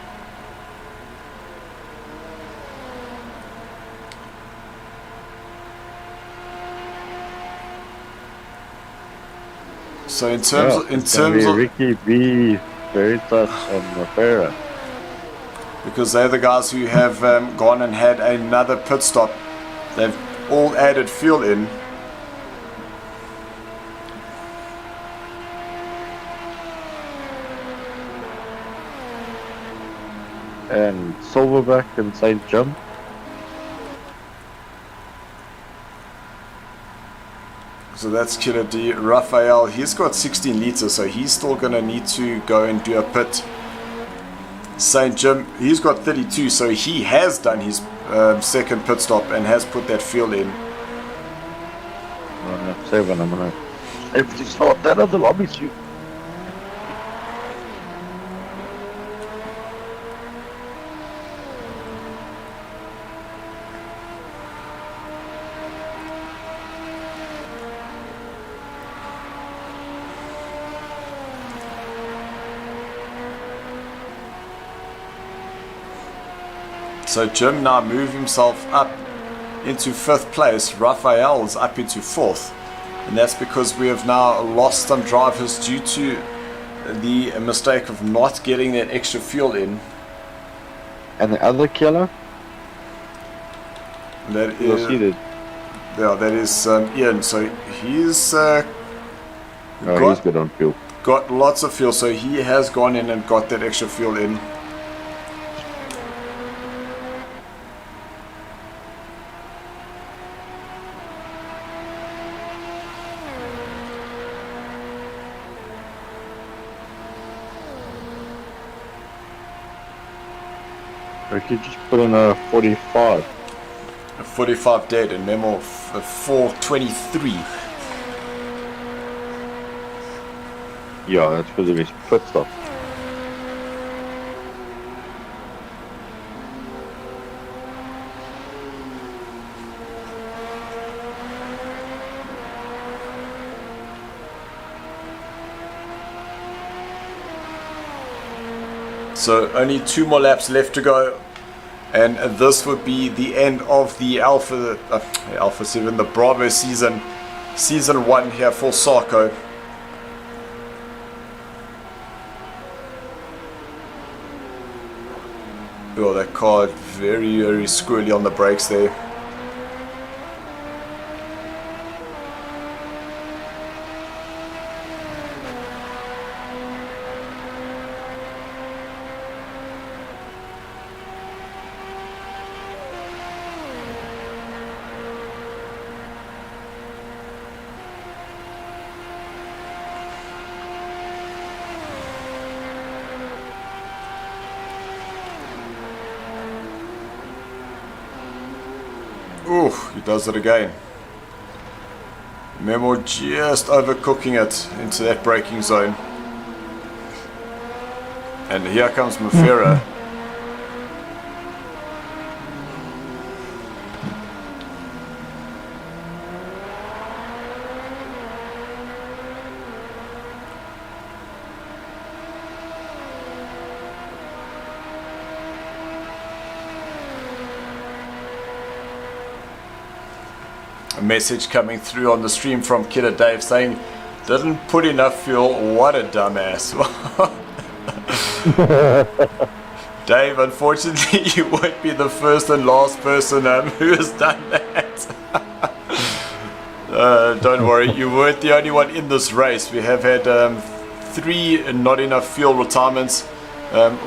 So in terms of
Ricky B, Veritas and Mafera.
Because they're the guys who have gone and had another pit stop. They've all added fuel in.
And Silverback and St. John.
So that's Killer D. Raphael, he's got 16 litres, so he's still going to need to go and do a pit. St. Jim, he's got 32, so he has done his second pit stop and has put that fuel in.
7, I'm gonna safety start that other lobby suit.
So Jim now moved himself up into 5th place. Raphael's up into 4th. And that's because we have now lost some drivers due to the mistake of not getting that extra fuel in.
And the other killer?
That is, yeah, that is Ian. So he's
he's good on fuel.
Got lots of fuel, so he has gone in and got that extra fuel in.
Or you could just put in a 45.
A 45 dead and Memo 423.
Yeah, that's because of his pit stop.
So only 2 more laps left to go, and this would be the end of the Alpha 7, the Bravo season 1 here for SARCO. Oh, that car very, very squirrely on the brakes there. Ooh, he does it again. Memo just overcooking it into that braking zone. And here comes Mufera. A message coming through on the stream from Kidder Dave saying, didn't put enough fuel, what a dumbass. Dave, unfortunately you won't be the first and last person who has done that. Don't worry, you weren't the only one in this race. We have had 3 not enough fuel retirements,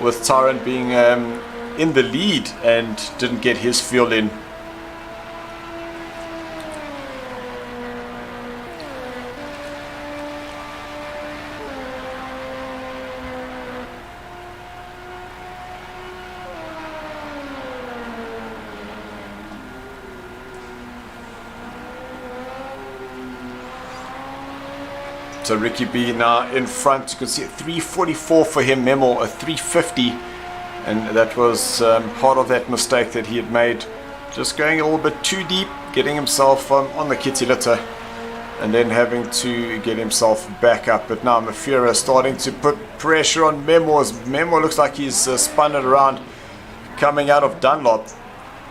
with Tyrant being in the lead and didn't get his fuel in. So Ricky B now in front. You can see a 344 for him, Memo a 350, and that was part of that mistake that he had made, just going a little bit too deep, getting himself on the kitty litter and then having to get himself back up. But now Mufera starting to put pressure on Memo. Memo looks like he's spun it around coming out of Dunlop,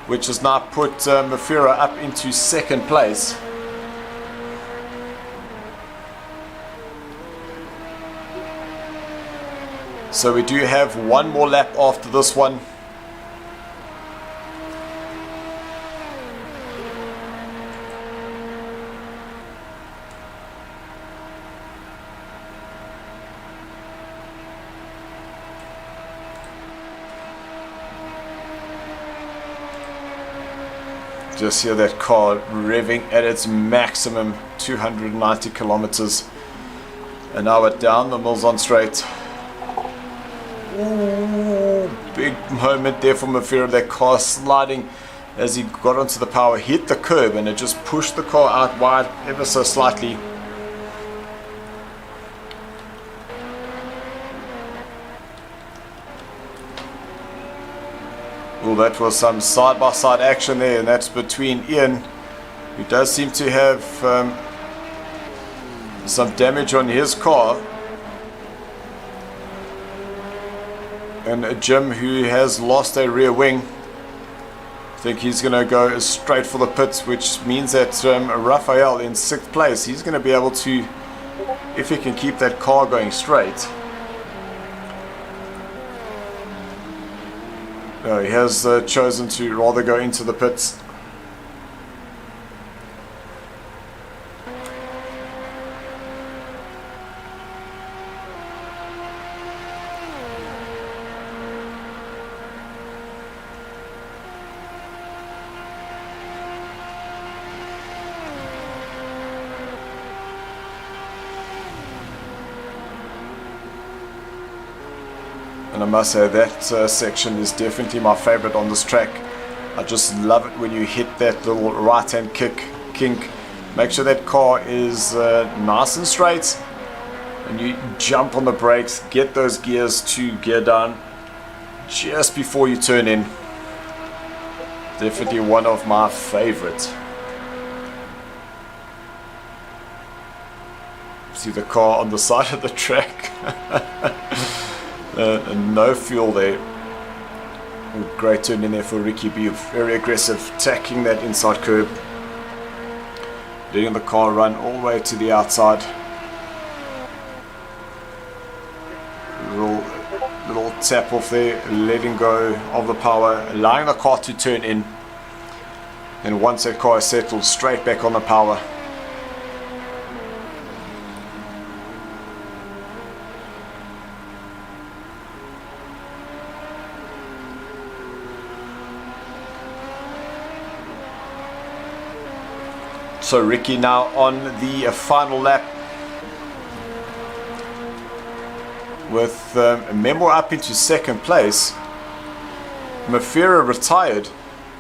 which has now put Mufera up into 2nd place. So we do have 1 more lap after this one. Just hear that car revving at its maximum, 290 kilometers an hour down the Mills on straight. Ooh, big moment there for Mafira. That car sliding as he got onto the power, hit the curb, and it just pushed the car out wide ever so slightly. Well, that was some side-by-side action there, and that's between Ian, who does seem to have some damage on his car, and Jim, who has lost a rear wing. I think he's going to go straight for the pits, which means that Raphael in 6th place, he's going to be able to, if he can keep that car going straight. No, he has chosen to rather go into the pits. And I must say that section is definitely my favorite on this track. I just love it when you hit that little right hand kink. Make sure that car is nice and straight, and you jump on the brakes, get those gears to gear down just before you turn in. Definitely one of my favorites. See the car on the side of the track. No fuel there. Great turn in there for Ricky B. Very aggressive, tacking that inside curb, letting the car run all the way to the outside. Little tap off there, letting go of the power, allowing the car to turn in, and once that car is settled, straight back on the power. So Ricky now on the final lap, with Memo up into 2nd place. Mafira retired,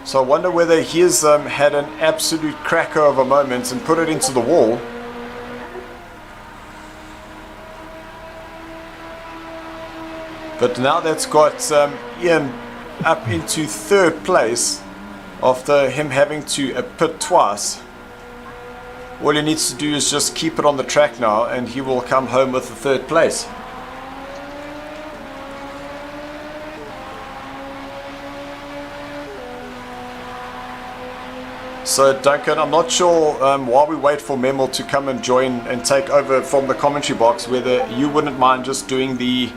so I wonder whether he's had an absolute cracker of a moment and put it into the wall. But now that's got Ian up into 3rd place after him having to pit twice. All he needs to do is just keep it on the track now, and he will come home with the 3rd place. So Duncan, I'm not sure while we wait for Memo to come and join and take over from the commentary box, whether you wouldn't mind just doing the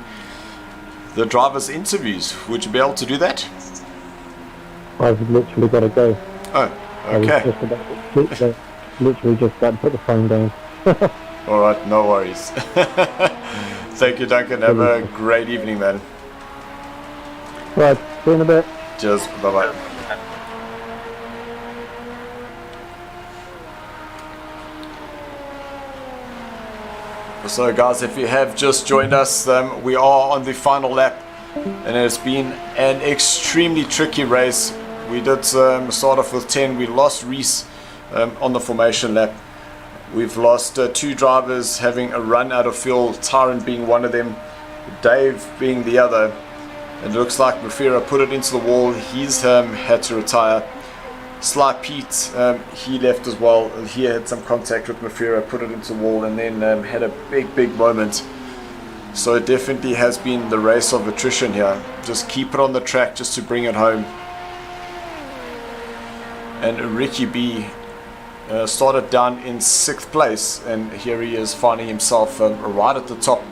drivers' interviews. Would you be able to do that?
I've literally got to go.
Oh, okay.
Literally just about to put the phone down.
Alright, no worries. Thank you, Duncan. Have a great evening, man.
Right, see you in a bit.
Cheers, bye-bye. So guys, if you have just joined us, we are on the final lap, and it's been an extremely tricky race. We did start off with 10. We lost Reese on the formation lap. We've lost 2 drivers having a run out of fuel, Tyron being one of them, Dave being the other. It looks like Mafira put it into the wall. He's had to retire. Sly Pete, he left as well. He had some contact with Mafira, put it into the wall, and then had a big moment. So it definitely has been the race of attrition here. Just keep it on the track just to bring it home. And Ricky B started down in 6th place, and here he is finding himself right at the top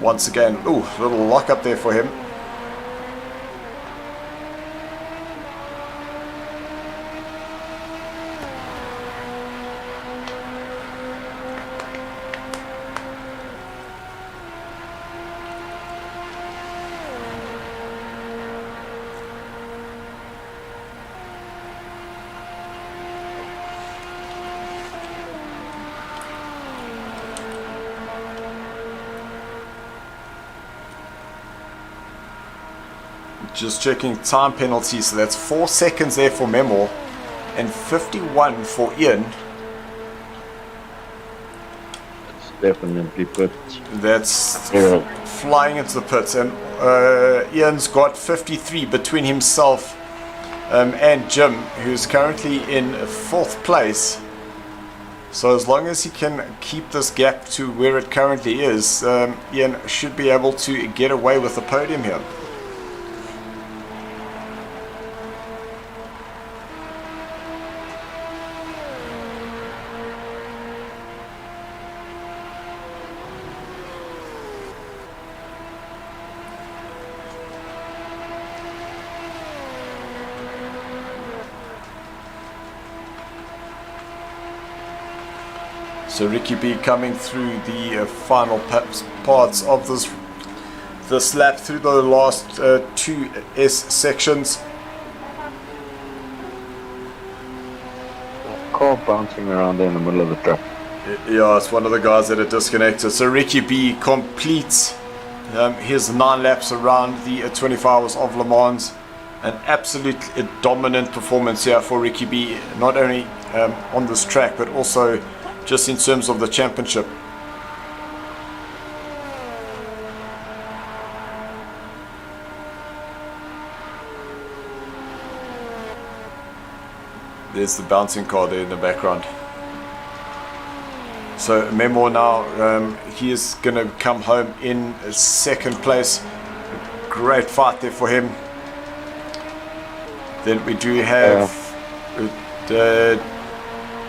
once again. Ooh, little lock up there for him. Just checking time penalty, so that's 4 seconds there for Memo and 51 for Ian.
It's definitely put.
That's
Yeah.
flying into the pits, and Ian's got 53 between himself and Jim, who's currently in 4th place. So as long as he can keep this gap to where it currently is, Ian should be able to get away with the podium here. So Ricky B coming through the final parts of this lap through the last 2 S sections.
Car bouncing around there in the middle of the track.
Yeah, it's one of the guys that are disconnected. So Ricky B completes his 9 laps around the 24 Hours of Le Mans. An absolutely dominant performance here for Ricky B, not only on this track but also just in terms of the championship. There's the bouncing car there in the background. So Memo now, he is going to come home in 2nd place. Great fight there for him. Then we do have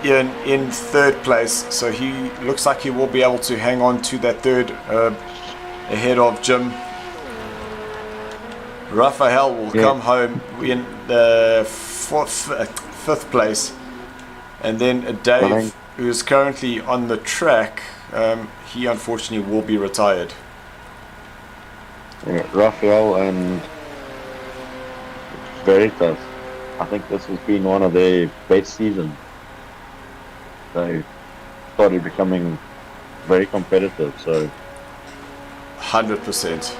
Ian in 3rd place, so he looks like he will be able to hang on to that 3rd ahead of Jim. Raphael will come home in the 5th place, and then Dave, who is currently on the track, he unfortunately will be retired.
Yeah, Raphael and Veritas, I think this has been one of their best seasons. They started becoming very competitive, so
100%.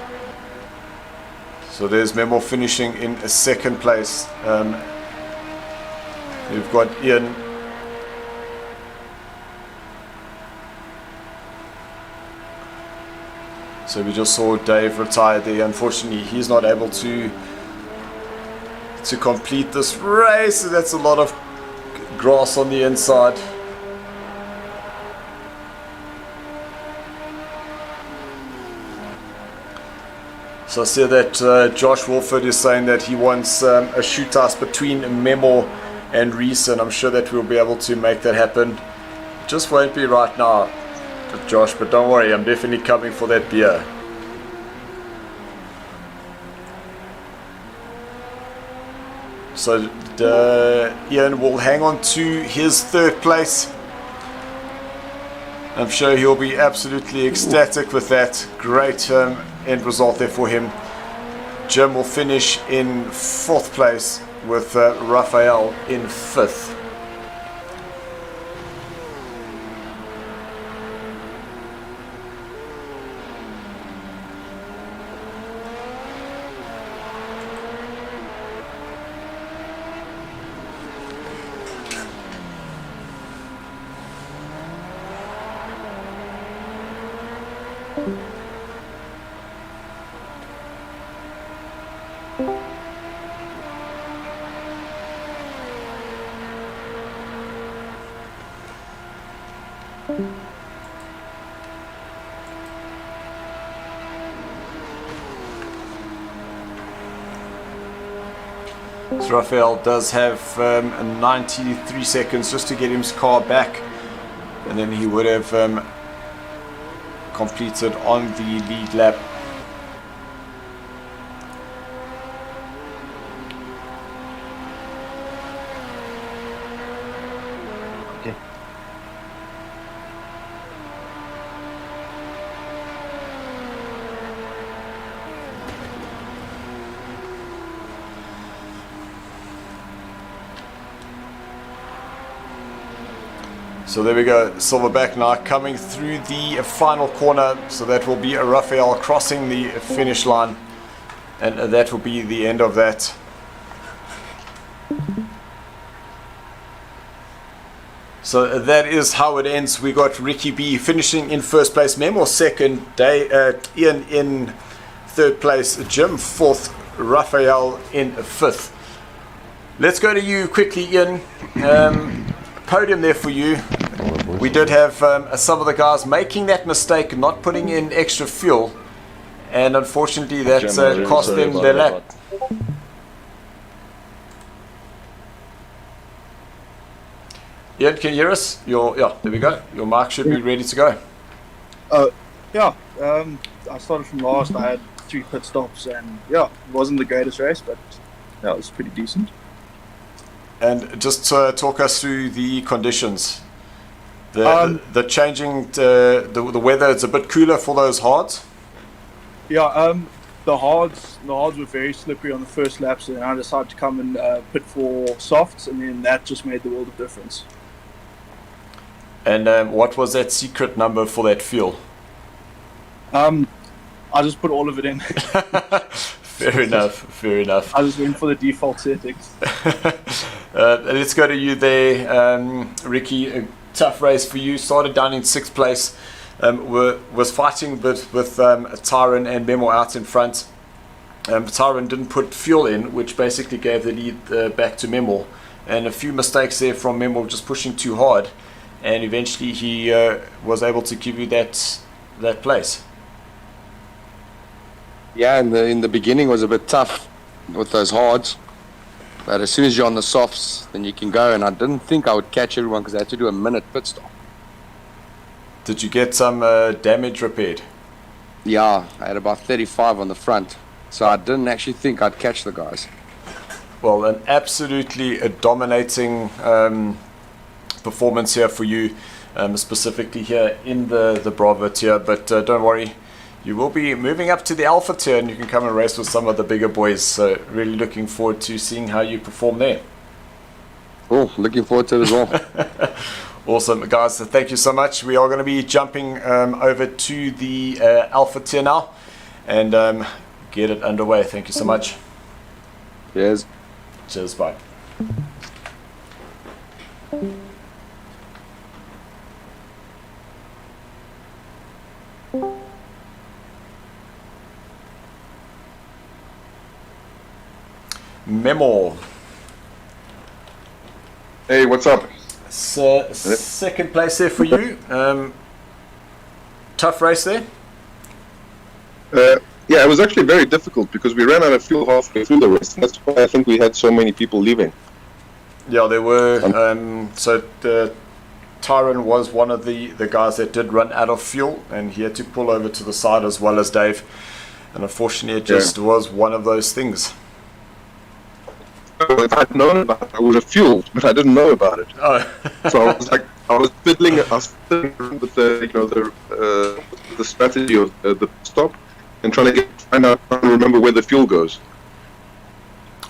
So there's Memo finishing in 2nd place. We've got Ian. So we just saw Dave retire there. Unfortunately, he's not able to complete this race. That's a lot of grass on the inside. So I see that Josh Wolford is saying that he wants a shootout between Memo and Reese, and I'm sure that we'll be able to make that happen. Just won't be right now, Josh, but don't worry, I'm definitely coming for that beer. So Ian will hang on to his 3rd place. I'm sure he'll be absolutely ecstatic with that. Great end result there for him. Jim will finish in 4th place with Raphael in 5th. So Raphael does have 93 seconds just to get his car back, and then he would have completed on the lead lap.
okay.
So there we go, Silverback now coming through the final corner, so that will be a Raphael crossing the finish line. And that will be the end of that. So that is how it ends. We got Ricky B finishing in first place, Memo second, Ian in third place, Jim fourth, Raphael in fifth. Let's go to you quickly, Ian. Podium there for you. We did have some of the guys making that mistake, not putting in extra fuel, and unfortunately that's cost them their lap. Ian, can you hear us? Yeah, there we go. Your mic should be ready to go.
Yeah, I started from last. I had 3 pit stops, and yeah, it wasn't the greatest race, but yeah, it was pretty decent.
And just talk us through the conditions. The changing, the weather, it's a bit cooler for those hards.
Yeah, the hards were very slippery on the first laps, and I decided to come and pit for softs, and then that just made the world of difference.
And what was that secret number for that fuel?
I just put all of it in.
Fair enough.
I just went for the default settings.
Let's go to you there, Ricky. A tough race for you. Started down in 6th place. Was fighting with Tyron and Memo out in front. Tyron didn't put fuel in, which basically gave the lead back to Memo. And a few mistakes there from Memo, just pushing too hard. And eventually he was able to give you that place.
Yeah, in the beginning was a bit tough with those hards, but as soon as you're on the softs, then you can go. And I didn't think I would catch everyone because I had to do a minute pit stop.
Did you get some damage repaired?
Yeah, I had about 35 on the front, so I didn't actually think I'd catch the guys.
Well, an absolutely dominating performance here for you, specifically here in the Bravo tier, but don't worry, you will be moving up to the Alpha tier and you can come and race with some of the bigger boys, so really looking forward to seeing how you perform there.
Oh, looking forward to it as well.
Awesome, guys, thank you so much. We are going to be jumping over to the Alpha tier now and get it underway. Thank you so much.
Cheers.
Cheers, bye. Memo.
Hey, what's up?
So, second place there for you. Tough race there?
Yeah, it was actually very difficult because we ran out of fuel halfway through the race. That's why I think we had so many people leaving.
Yeah, there were. So Tyron was one of the guys that did run out of fuel, and he had to pull over to the side as well as Dave. And unfortunately, it just was one of those things.
If I'd known about it, I would have fueled, but I didn't know about it.
Oh.
So I was fiddling around with the strategy of the stop and trying to remember where the fuel goes.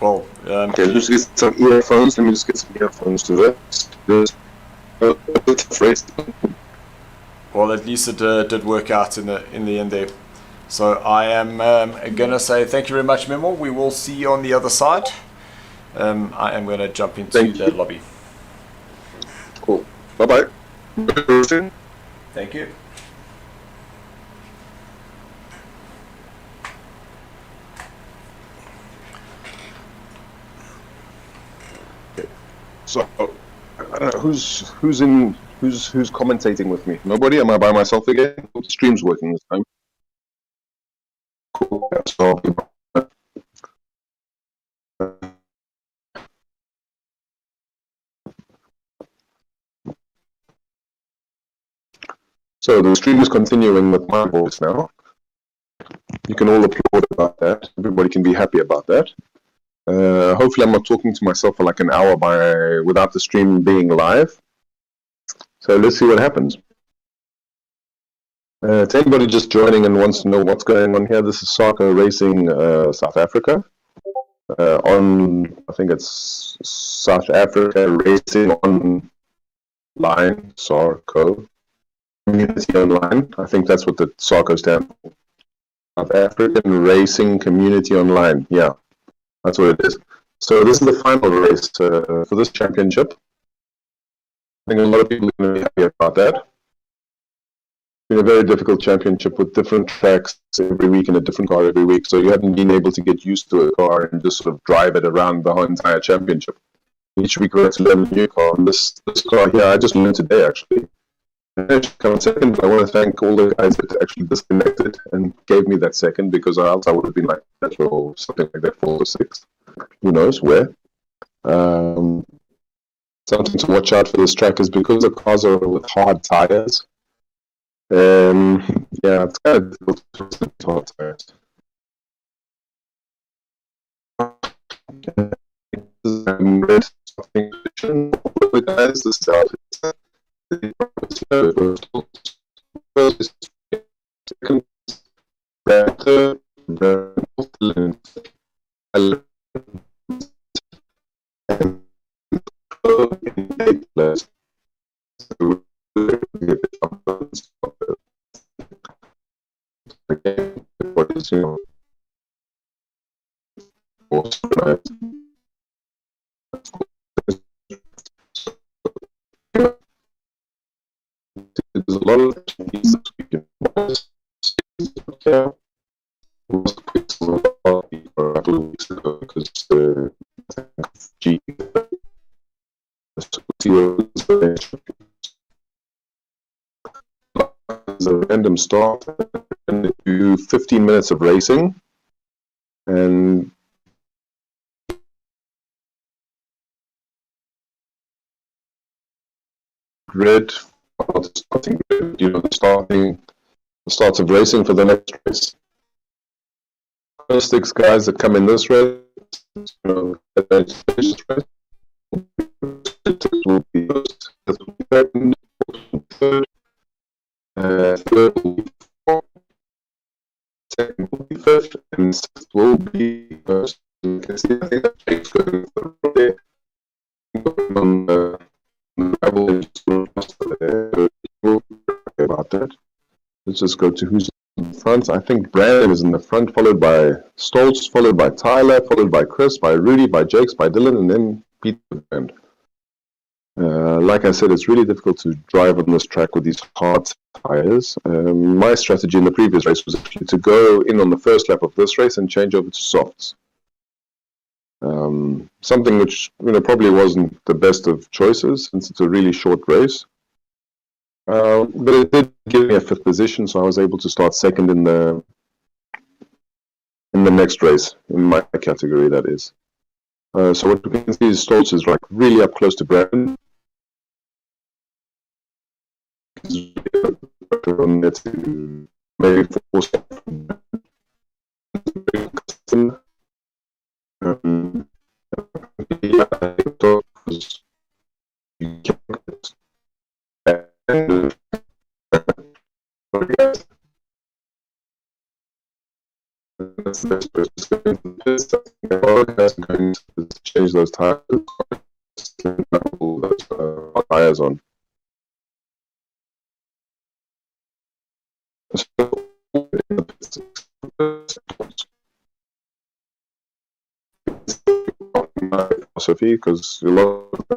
Well,
okay, just get some earphones. Let me just get some earphones to that. Race.
Well, at least it did work out in the end there. So I am gonna say thank you very much, Memo. We will see you on the other side. I am gonna jump into the lobby.
Cool. Bye bye.
Thank you.
So, I don't know who's commentating with me. Nobody? Am I by myself again? The stream's working this time. Cool. So the stream is continuing with my voice now. You can all applaud about that. Everybody can be happy about that. Hopefully I'm not talking to myself for like an hour without the stream being live. So let's see what happens. To anybody just joining and wants to know what's going on here, this is SARCO Racing South Africa. I think it's South Africa Racing Online, SARCO. Community Online. I think that's what the SARCO stands for. South African Racing Community Online. Yeah, that's what it is. So this is the final race for this championship. I think a lot of people are going to be happy about that. It's been a very difficult championship with different tracks every week and a different car every week. So you haven't been able to get used to a car and just sort of drive it around the whole entire championship. Each week we have to learn a new car. And this car here, I just learned today actually. Come second, but I want to thank all the guys that actually disconnected and gave me that second, because else I would have been like that or something like that, 4th or 6th. Who knows where? Something to watch out for this track is because the cars are with hard tires. Yeah, it's kind of difficult to race with hard tires. This is red stopping position. The guys, this is how first, second, third, there's a lot of things that we can a couple of weeks ago because G a random start and do 15 minutes of racing, and red, the starts of racing for the next race. First 6 guys that come in this race, will be first, second, third, third will be fourth, second will be fifth, and sixth will be first. You can see, I think that Jake's going there. On the level about that. Let's just go to who's in front. I think Brandon is in the front, followed by Stoltz, followed by Tyler, followed by Chris, by Rudy, by Jakes, by Dylan, and then Peter. Like I said, it's really difficult to drive on this track with these hard tires. My strategy in the previous race was actually to go in on the first lap of this race and change over to softs. Something which probably wasn't the best of choices since it's a really short race. But it did give me a 5th position, so I was able to start second in the next race, in my category, that is. So what we can see is Stoltz is like really up close to Brandon. Maybe force change those tires, tires on. Philosophy, because a lot of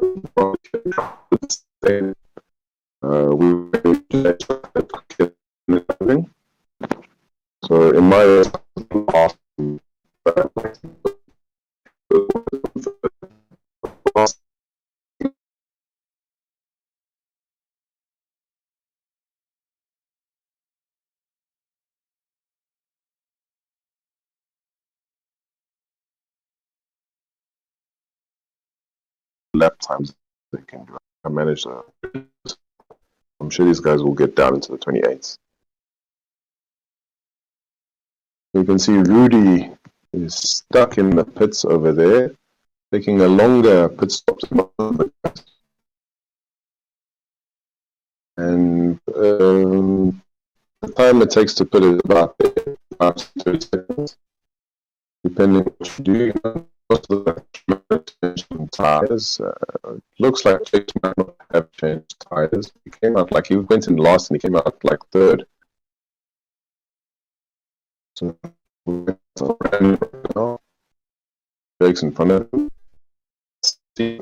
so in my lap times they can do. I manage that. I'm sure these guys will get down into the 28s. You can see Rudy is stuck in the pits over there, taking a longer pit stop. And the time it takes to put it about 30 seconds, depending on what you do. Most of the tires. Looks like Jake might not have changed tires. He came out like he went in last and he came out like 3rd. So brakes in front of him. See,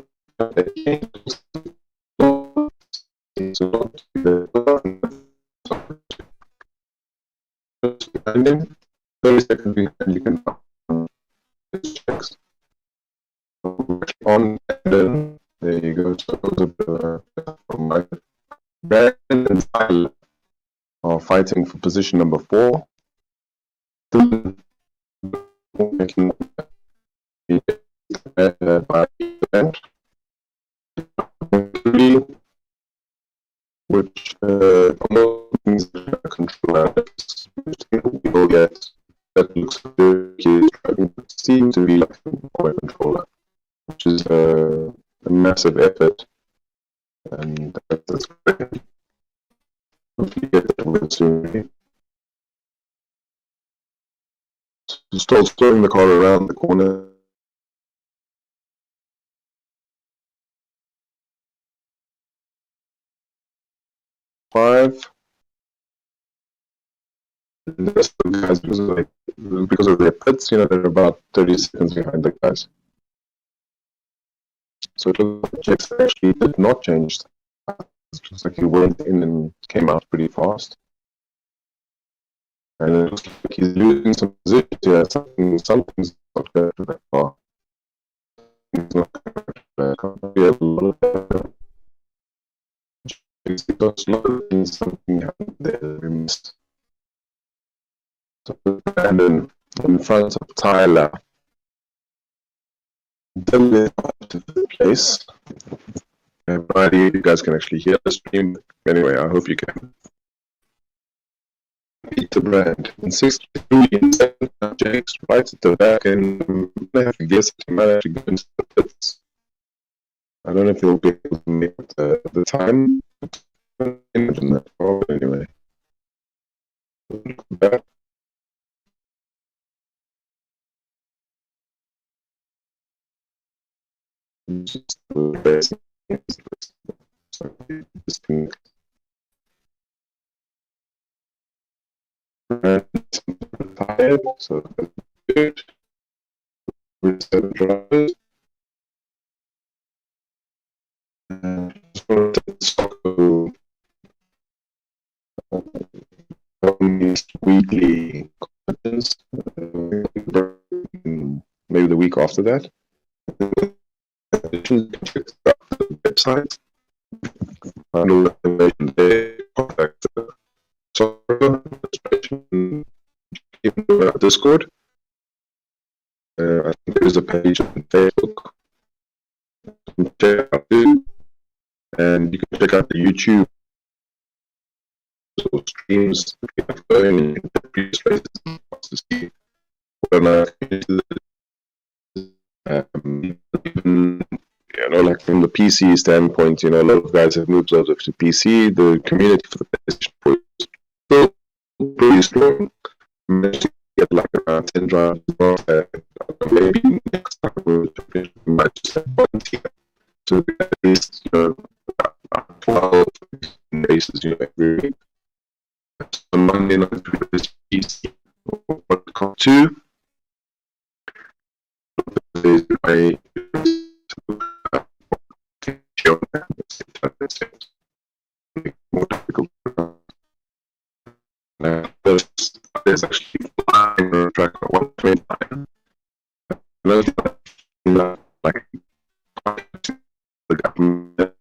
and then 30 seconds behind you can checks on, and then there you go. So my Brand and Tyler are fighting for position number 4. Making by event 3, which things control people get that looks very driving seem to be like an oil controller, which is a massive effort, and that's great. Hopefully get that over soon. Still throwing the car around the corner. Five. And the rest of the guys, because of their pits, they're about 30 seconds behind the guys. So it looks like Jake's actually did not change. It looks like he went in and came out pretty fast. And it looks like he's losing some position here. Something's not good for that car. It's not good. It's because something happened there that we missed. So Brandon in front of Tyler. Then to the place. Everybody, you guys can actually hear the stream. Anyway, I hope you can. Peter Brand in 63 and 7 Jake's right at the back, and I have to guess that he might actually go into the pits. I don't know if he'll be able to make the time. Imagine that. Oh, anyway. Back. Just the basic. Tired, so that's good. With 7 drivers. Just want to take stock of weekly competence. Maybe the week after that. Check the website. Find all the information there. Contact the SARCO administration. Even Discord. I think there's a page on Facebook. Check out too. And you can check out the YouTube streams we have going, and you can check previous races to see what even, like from the PC standpoint, a lot of guys have moved over to PC. The community for the PlayStation 4 is still pretty strong. Managed to get like around 10 drivers. Maybe next time we might just have one team. So at least 12 races every week. So Monday night is PC. Welcome to my more difficult. There's actually flying on a track at 129. Like the government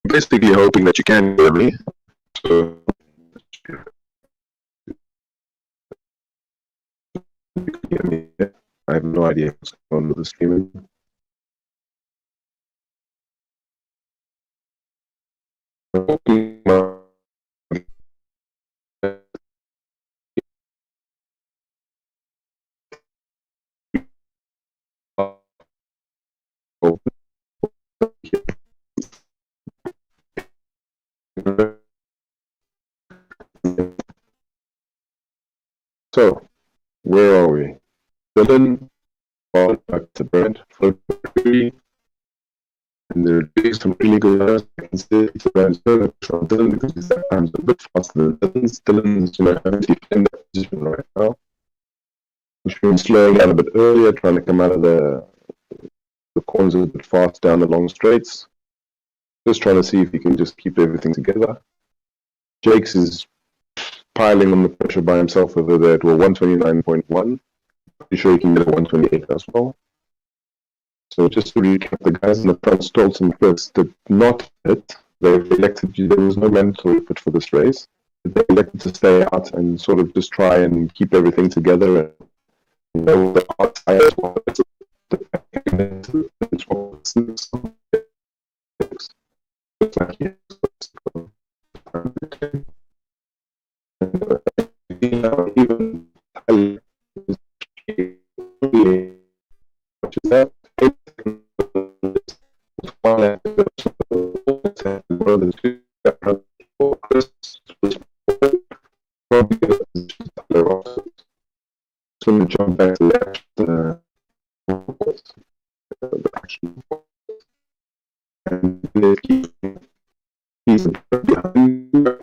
Basically hoping that you can hear me. So you can hear me. I have no idea what's going on with the streaming. So, where are we? Dylan, back to Brent, and they're doing some really good runs. I can see from Dylan because he's at times a bit faster than Dylan's. Dylan's having to defend that position right now. Which means slowing down a bit earlier, trying to come out of the corners a bit fast down the long straights. Just trying to see if he can just keep everything together. Jakes is piling on the pressure by himself over there to a 129.1. Pretty sure he can get a 128 as well. So just to recap, the guys in the front, Stoltz and Chris, did not hit. They elected, there was no mandatory fit for this race. They elected to stay out and sort of just try and keep everything together. And, the hard side as well. Even to jump back to the action and he's behind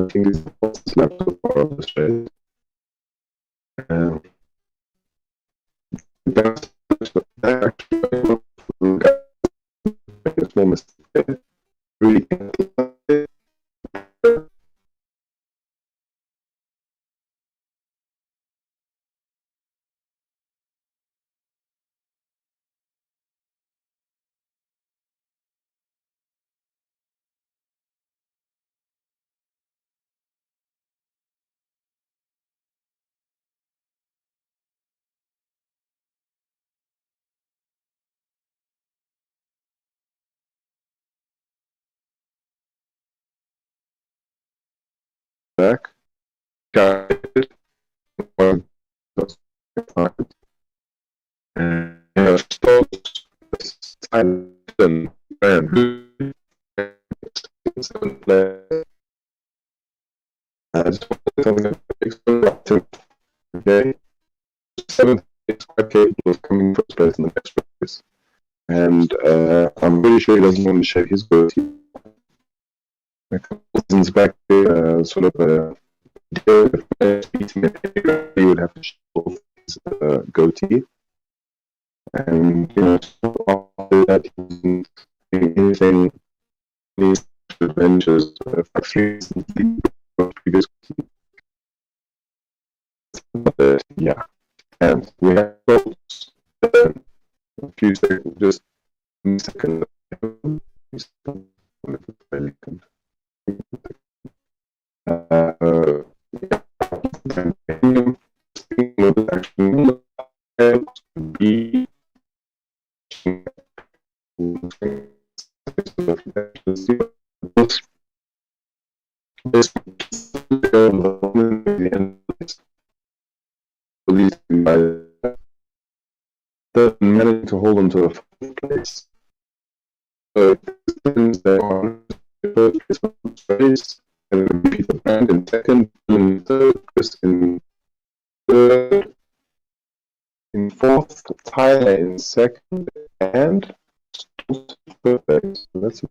I think it's the lap so far on the straight. a small mistake. Really back. Got it. And okay. 7th is quite capable of coming first place in the next race. And I'm pretty sure he doesn't want to share his goatee. A couple of seasons back, sort of a he would have to show his goatee. And, you know, after that, anything, these adventures, previous. Yeah. And we have goals. A few seconds, just a second. Managing to hold them to a first place. So they're on the first place, and repeat the brand in second, in third, Chris in third, in fourth, Tyler in second, and perfect. So that's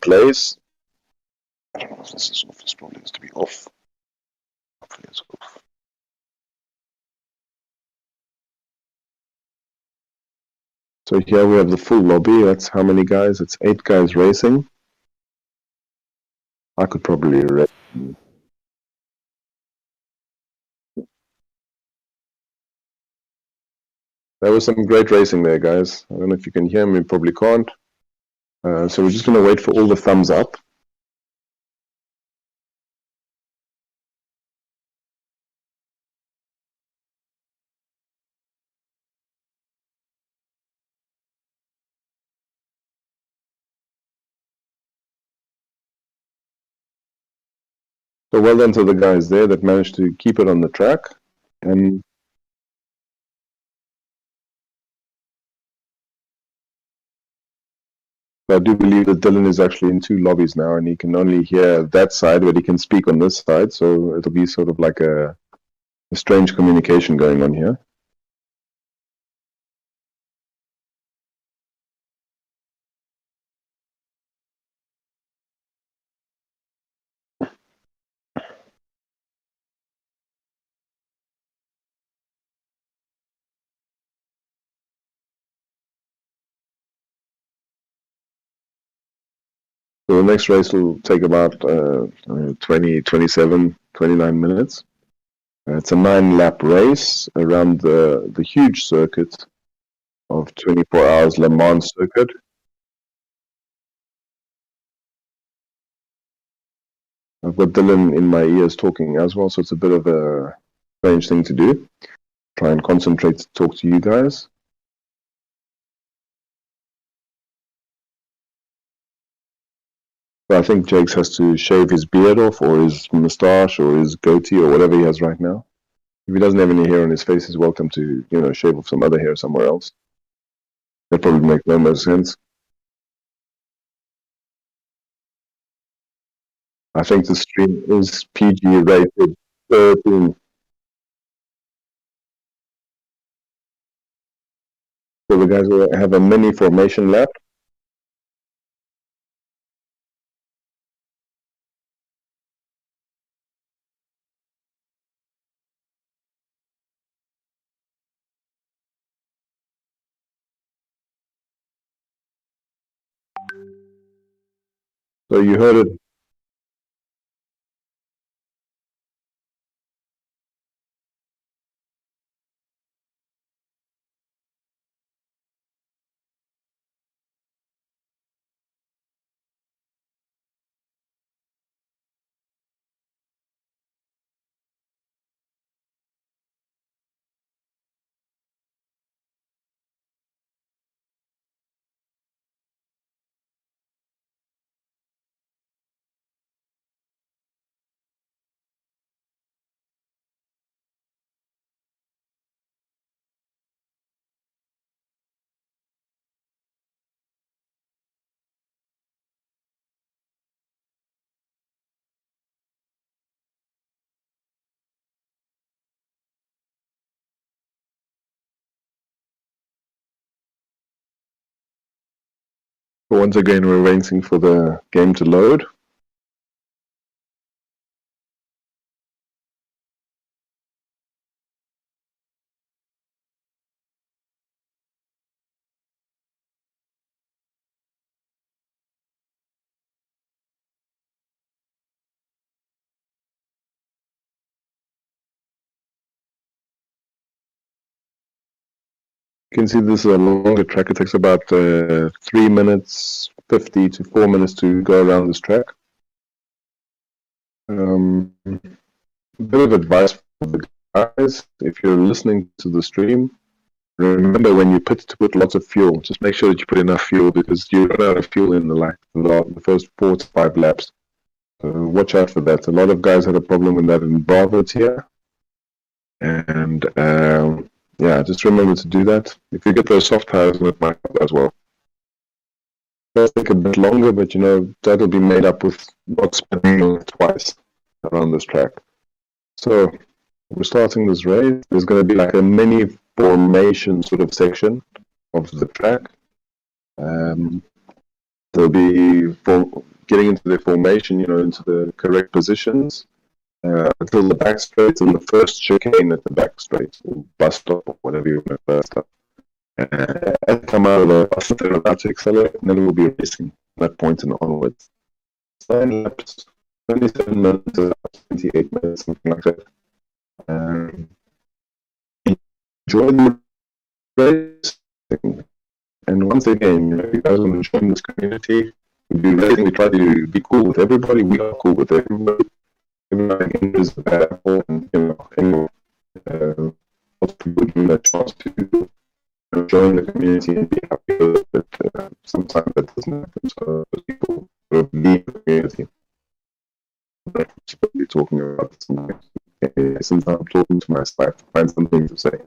place. I don't know if this is off. This probably needs to be off. Hopefully it's off. So here we have the full lobby. That's how many guys? It's 8 guys racing. I could probably race. There was some great racing there, guys. I don't know if you can hear me. Probably can't. So we're just going to wait for all the thumbs up. So well done to the guys there that managed to keep it on the track. And I do believe that Dylan is actually in 2 lobbies now, and he can only hear that side, but he can speak on this side. So it'll be sort of like a strange communication going on here. So the next race will take about 20, 27, 29 minutes. It's a 9-lap race around the huge circuit of 24 hours Le Mans circuit. I've got Dylan in my ears talking as well, so it's a bit of a strange thing to do. Try and concentrate to talk to you guys. I think Jakes has to shave his beard off, or his moustache, or his goatee, or whatever he has right now. If he doesn't have any hair on his face, he's welcome to, shave off some other hair somewhere else. That probably makes no more sense. I think the stream is PG rated 13. So the guys will have a mini formation lap. So you heard it. Once again, we're waiting for the game to load. You can see this is a longer track. It takes about 3 minutes 50 to 4 minutes to go around this track. A bit of advice for the guys: if you're listening to the stream, remember when you pit to put lots of fuel. Just make sure that you put enough fuel, because you run out of fuel in the first 4 to 5 laps. So watch out for that. A lot of guys had a problem with that in Bravo tier, and yeah, just remember to do that. If you get those soft tires, it might help as well. It'll take a bit longer, but that'll be made up with not spinning twice around this track. So we're starting this race. There's going to be like a mini formation sort of section of the track. They'll be getting into the formation, into the correct positions. Until the back straight, and the first chicane at the back straight, or bus stop, or whatever you want to bus stop. And come out of the bus stop, they're about to accelerate, and then we'll be racing from that point and onwards. 9 laps, 27 minutes, 28 minutes, something like that. Enjoy the race, and once again, if you guys want to join this community, we try to be cool with everybody. We are cool with everybody. Everyone is a bad apple, and anyway, lots of people give that chance to join the community and be happy with it, but sometimes that doesn't happen. So people sort of leave the community. I'm supposed to be talking about this. Since I'm talking to myself to find something to say.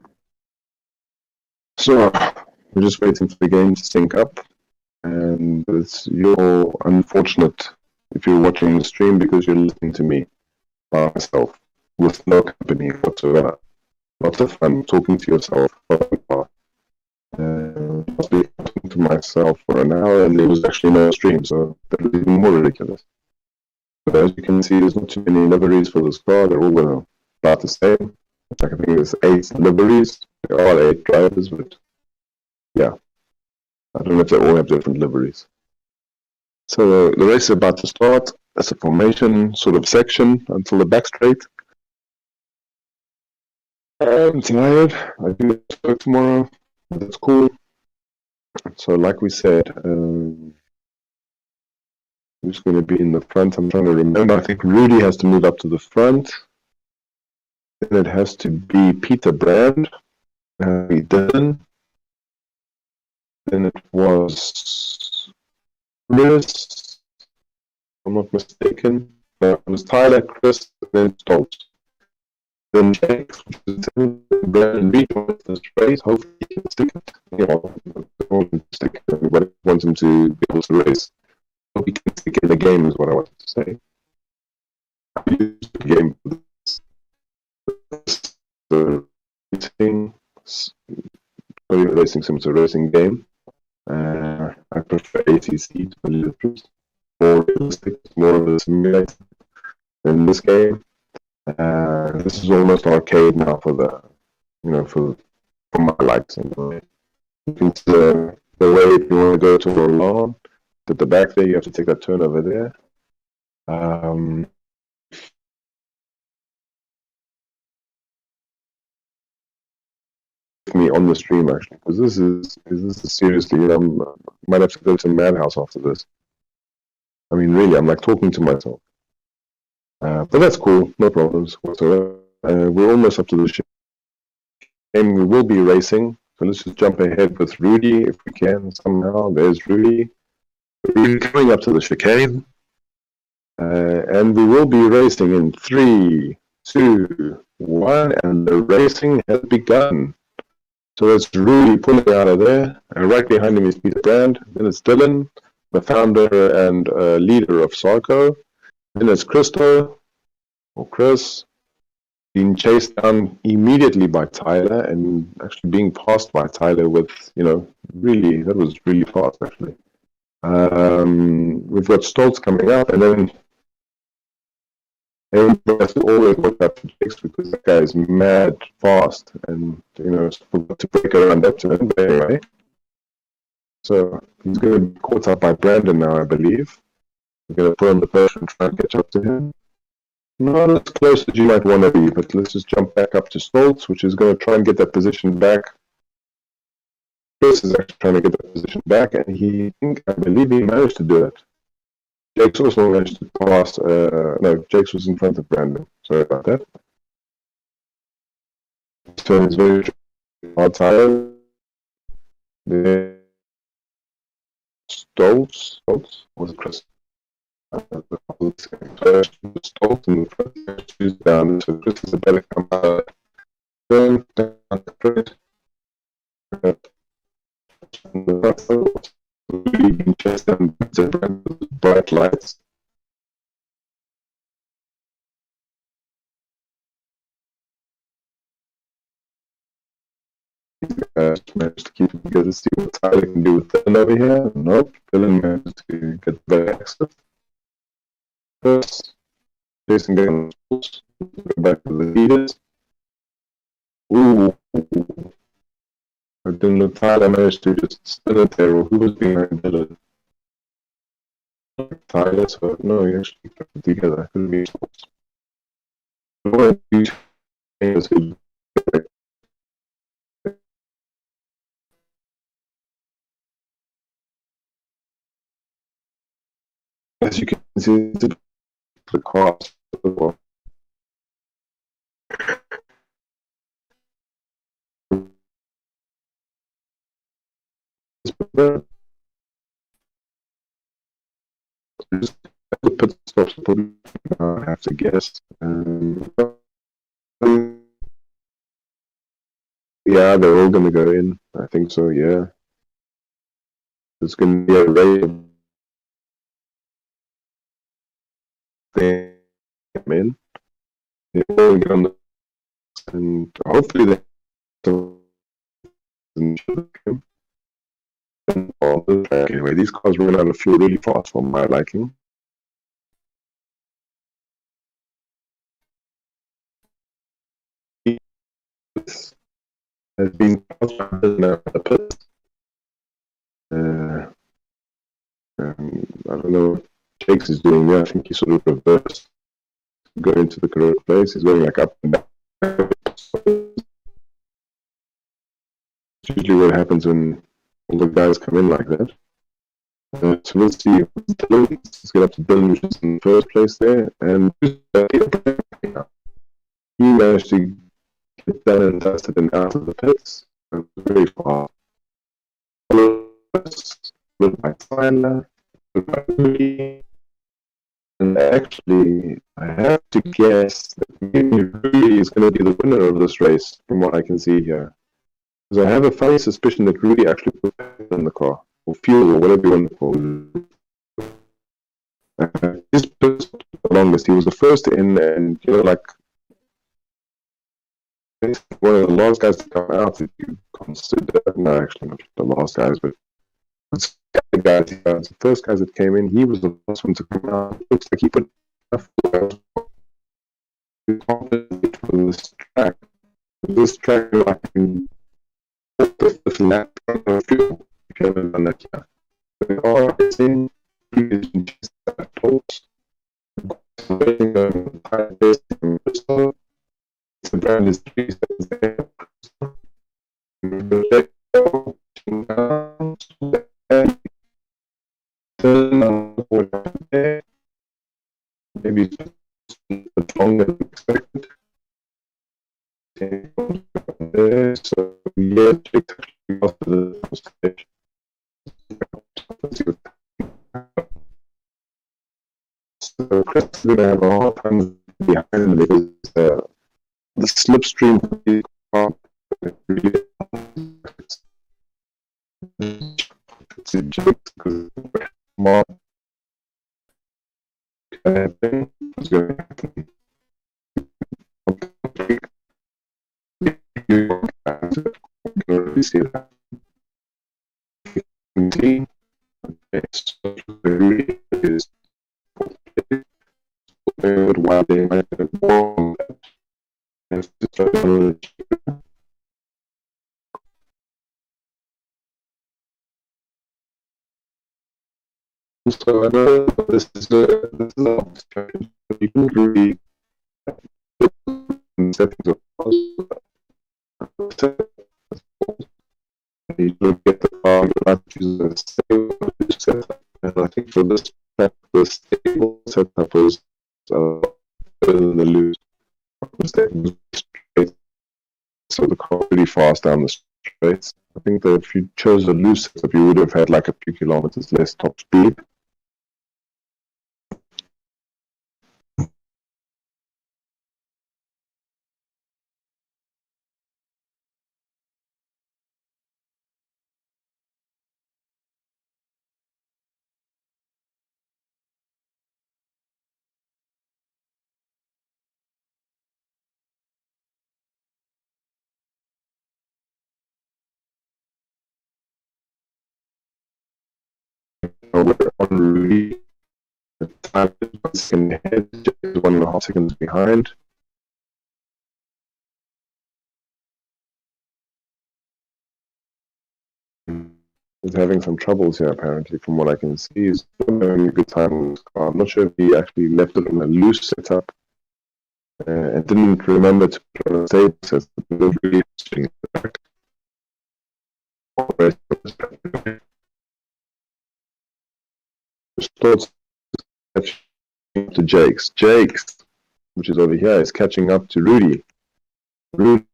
So we're just waiting for the game to sync up, and you're unfortunate if you're watching the stream because you're listening to me by myself. with no company whatsoever. Lots of fun talking to yourself. Just be talking to myself for an hour, and there was actually no stream, so that was even more ridiculous. But as you can see, there's not too many liveries for this car. They're all about the same. Like, I think there's 8 liveries. There are 8 drivers, but yeah, I don't know if they all have different liveries. So the race is about to start. That's a formation sort of section until the back straight. I'm tired. I do work tomorrow. That's cool. So like we said, who's going to be in the front? I'm trying to remember. I think Rudy has to move up to the front. Then it has to be Peter Brand. He didn't. Then it was Chris, if I'm not mistaken. No, it was Tyler, Chris, and then Stoltz. Then Jake, which is Brandon rejoins this race. Hopefully he can stick it. Everybody wants him to be able to race. Hope he can stick in the game is what I wanted to say. The game, the racing sim, it's a racing game. I prefer ATC to Ludicrous. More realistic, more of a simulator than this game. This is almost arcade now for the, for my likes anyway. You can see the way if you want to go to the lawn, at the back there, you have to take that turn over there. Me on the stream actually, because this is seriously, I might have to go to Madhouse after this. I mean, really, I'm like talking to myself. But that's cool, no problems whatsoever. We're almost up to the game. We will be racing, so let's just jump ahead with Rudy if we can somehow. There's Rudy. We're coming up to the chicane, and we will be racing in 3, 2, 1, and the racing has begun. So that's Rudy pulling out of there, and right behind him is Peter Brand. Then it's Dylan, the founder and leader of SARCO. Then it's Christo, or Chris, being chased down immediately by Tyler, and actually being passed by Tyler with, really, that was really fast actually. We've got Stoltz coming up, and then everybody has to always look up for Jakes because that guy is mad fast, and forgot to break around up to him. But anyway, so he's going to be caught up by Brandon now, I believe. We're going to put on the pressure and try and catch up to him. Not as close as you might want to be, but let's just jump back up to Stoltz, which is going to try and get that position back. Chris is actually trying to get that position back, and I believe he managed to do it. Jakes also managed to pass, no, Jakes was in front of Brandon. Sorry about that. So it's very hard time. Stoltz, was it Chris? Stoltz in the front, choose down, so Chris is a better come out. Down the front. You can chase them with bright lights. Managed to keep it together, see what Tyler can do with Dylan over here. Nope, Dylan managed to get better access. First, Jason getting go back to the leaders. Ooh. I didn't know Tyler managed to just spin it there. Who was behind Dylan? Tyler, so no, he actually kept it together. I couldn't be as you can see, the cross. Just put stops. I have to guess. Yeah, they're all gonna go in. I think so. Yeah, it's gonna be a race. They come in. they all get on the, and hopefully they anyway, these cars run out of fuel really fast for my liking. This has been I don't know what Jakes is doing there. I think he sort of reversed, going into the correct place. He's going like up and down. It's usually what happens when all the guys come in like that. So we'll see. Let's get up to Dylan, which is in the first place there, and he managed to get down and dusted and out of the pits. Very far. By Tyler, by Rudy, and actually, I have to guess that maybe Rudy is going to be the winner of this race, from what I can see here. Because I have a funny suspicion that Rudy actually put fuel in the car, or fuel, or whatever you want to call it. His pit the longest. He was the first in, and like one of the last guys to come out. If you consider, no, actually not the last guys, but the guys, the first guys that came in, he was the last one to come out. It looks like he put enough for this track. This track, I can the lap of fuel. They are in that close. The brand is 3 seconds there. Maybe it's longer than expected. So yeah, check after the stage. So Chris is going to have a hard time behind because the slipstream it's a joke because more is going to happen. You can already see that. Is why they might have wrong. So I know this is an option. You can really settings of you look at the car, you have to use the stable setup. And I think for this track, the stable setup was better than the loose. So the car really fast down the straights. I think that if you chose a loose setup, you would have had like a few kilometers less top speed. We're on Rudy. The time is 1 second ahead, just 1.5 seconds behind. He's having some troubles here, apparently, from what I can see. He's not having a good time on his car. I'm not sure if he actually left it on a loose setup and didn't remember to put on a stable setup. Really starts catching up to Jakes, which is over here, is catching up to Rudy. Rudy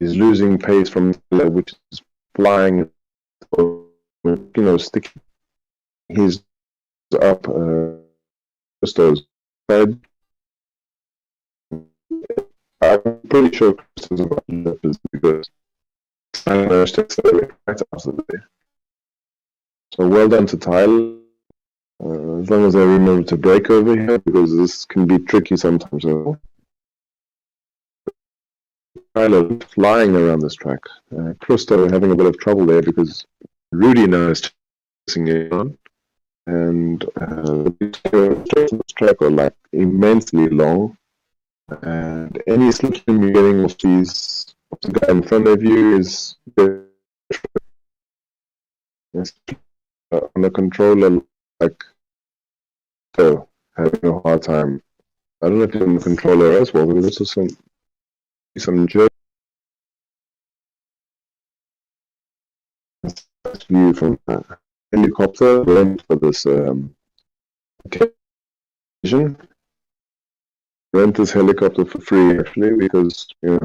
is losing pace from Miller, which is flying, sticking. He's up Christo's head. I'm pretty sure Christo's about to left is because I managed to accelerate right after there. So well done to Tyler. As long as I remember to brake over here, because this can be tricky sometimes. Tyler flying around this track. Christo having a bit of trouble there because Rudy now is chasing it on. And the track are like immensely long. And any slips you're getting off the guy in front of you is on a controller like so having a hard time. I don't know if you're on the controller as well, but there's also some jerk view from a helicopter rent for this occasion. Rent this helicopter for free actually because if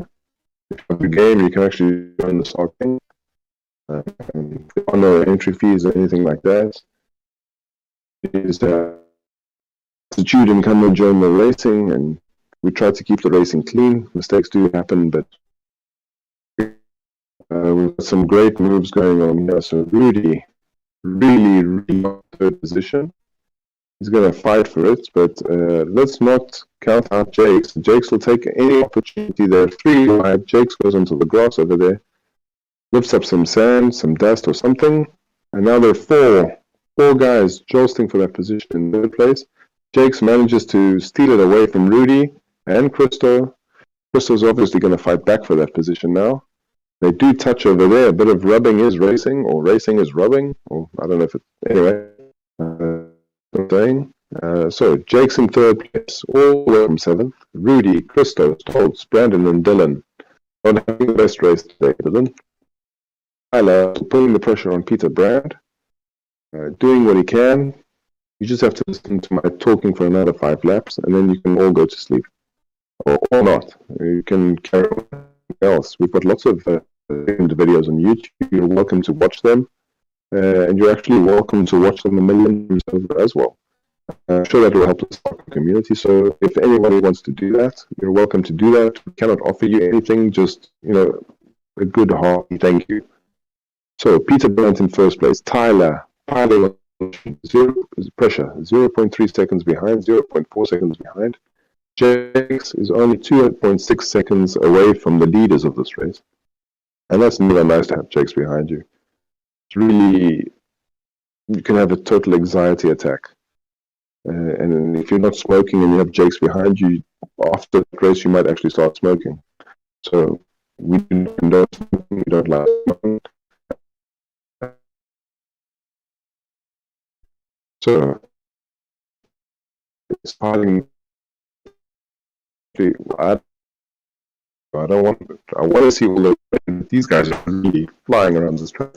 you have the game you can actually join the SARCO. There are no entry fees or anything like that. Is Judd and come and join the racing, and we try to keep the racing clean. Mistakes do happen, but we've got some great moves going on here. So Rudy, really third position. He's going to fight for it, but let's not count out Jakes. Jakes will take any opportunity. There 3 wide. Jakes goes onto the grass over there, lifts up some sand, some dust or something, and now there are four guys jostling for that position in third place. Jakes manages to steal it away from Rudy and Christo. Christo's obviously going to fight back for that position now. They do touch over there. A bit of rubbing is racing, or racing is rubbing, or I don't know if it. Anyway, so Jakes in third place, all the way from 7th. Rudy, Christo, Stoltz, Brandon, and Dylan. Not having the best race today, Dylan. Tyler putting the pressure on Peter Brand, doing what he can. You just have to listen to my talking for another 5 laps, and then you can all go to sleep. Or not. You can carry on else. We've got lots of videos on YouTube. You're welcome to watch them. And you're actually welcome to watch them a million times as well. I'm sure that will help the community. So if anybody wants to do that, you're welcome to do that. We cannot offer you anything, just a good hearty thank you. So Peter Brand in first place. Tyler pressure 0.3 seconds behind, 0.4 seconds behind. Jakes is only 2.6 seconds away from the leaders of this race, and that's never nice to have Jakes behind you. It's really, you can have a total anxiety attack. And if you're not smoking and you have Jakes behind you, after the race you might actually start smoking. So we don't smoke, we don't like smoking. So it's piling. I want to see all these guys are really flying around this track.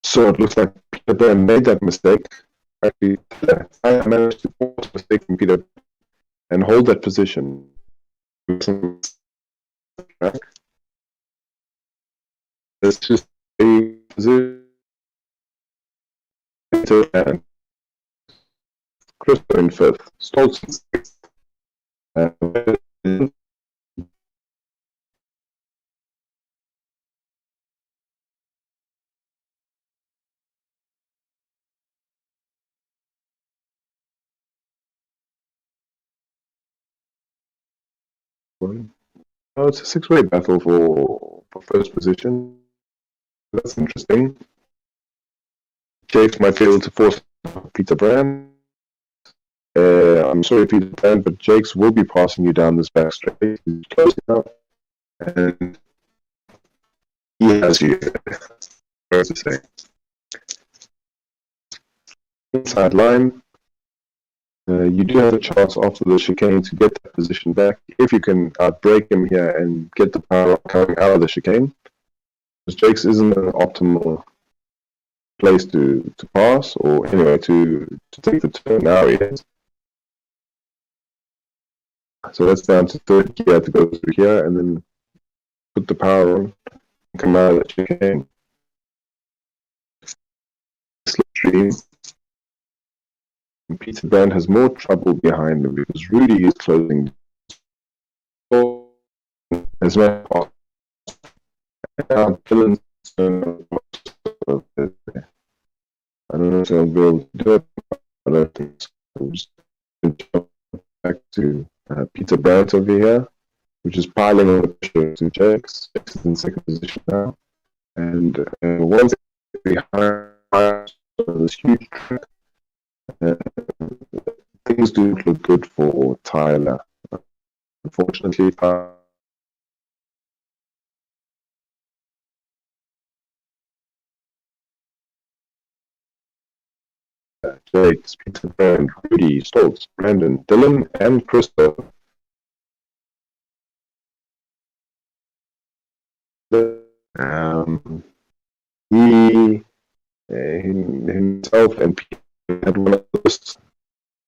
So it looks like Peter Brand made that mistake. Actually, I managed to force a mistake from Peter and hold that position. It's just a position. And Christo in 5th, Stoltz in 6th. Oh, it's a 6-way battle for first position. That's interesting. Jakes might be able to force Peter Brand. I'm sorry, Peter Brand, but Jakes will be passing you down this back straight. He's close enough, and he has you. What to say? Inside line. You do have a chance after the chicane to get that position back if you can outbrake him here and get the power coming out of the chicane. Because Jakes isn't an optimal place to pass, or anyway to take the turn. Now he is. So that's down to third gear to go through here and then put the power on and come out of the chicane. Slipstream. Peter Brand has more trouble behind him because Rudy is closing as well. I don't know if I'll be able to do it. I don't think so. I'm just going to jump back to Peter Brandt over here, which is piling on the pressure to Jakes. Jakes is in second position now. And once behind this huge track, things do look good for Tyler. Unfortunately, Jakes, Peter Brand, Rudy, Stoltz, Brandon, Dylan, and Christo. He himself and Peter had one of the first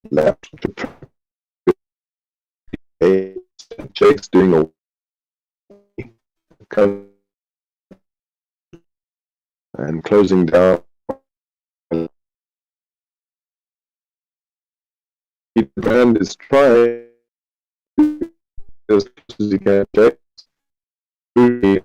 laps. Jake's doing a and closing down. Peter Brand is trying as close as he can. Jake really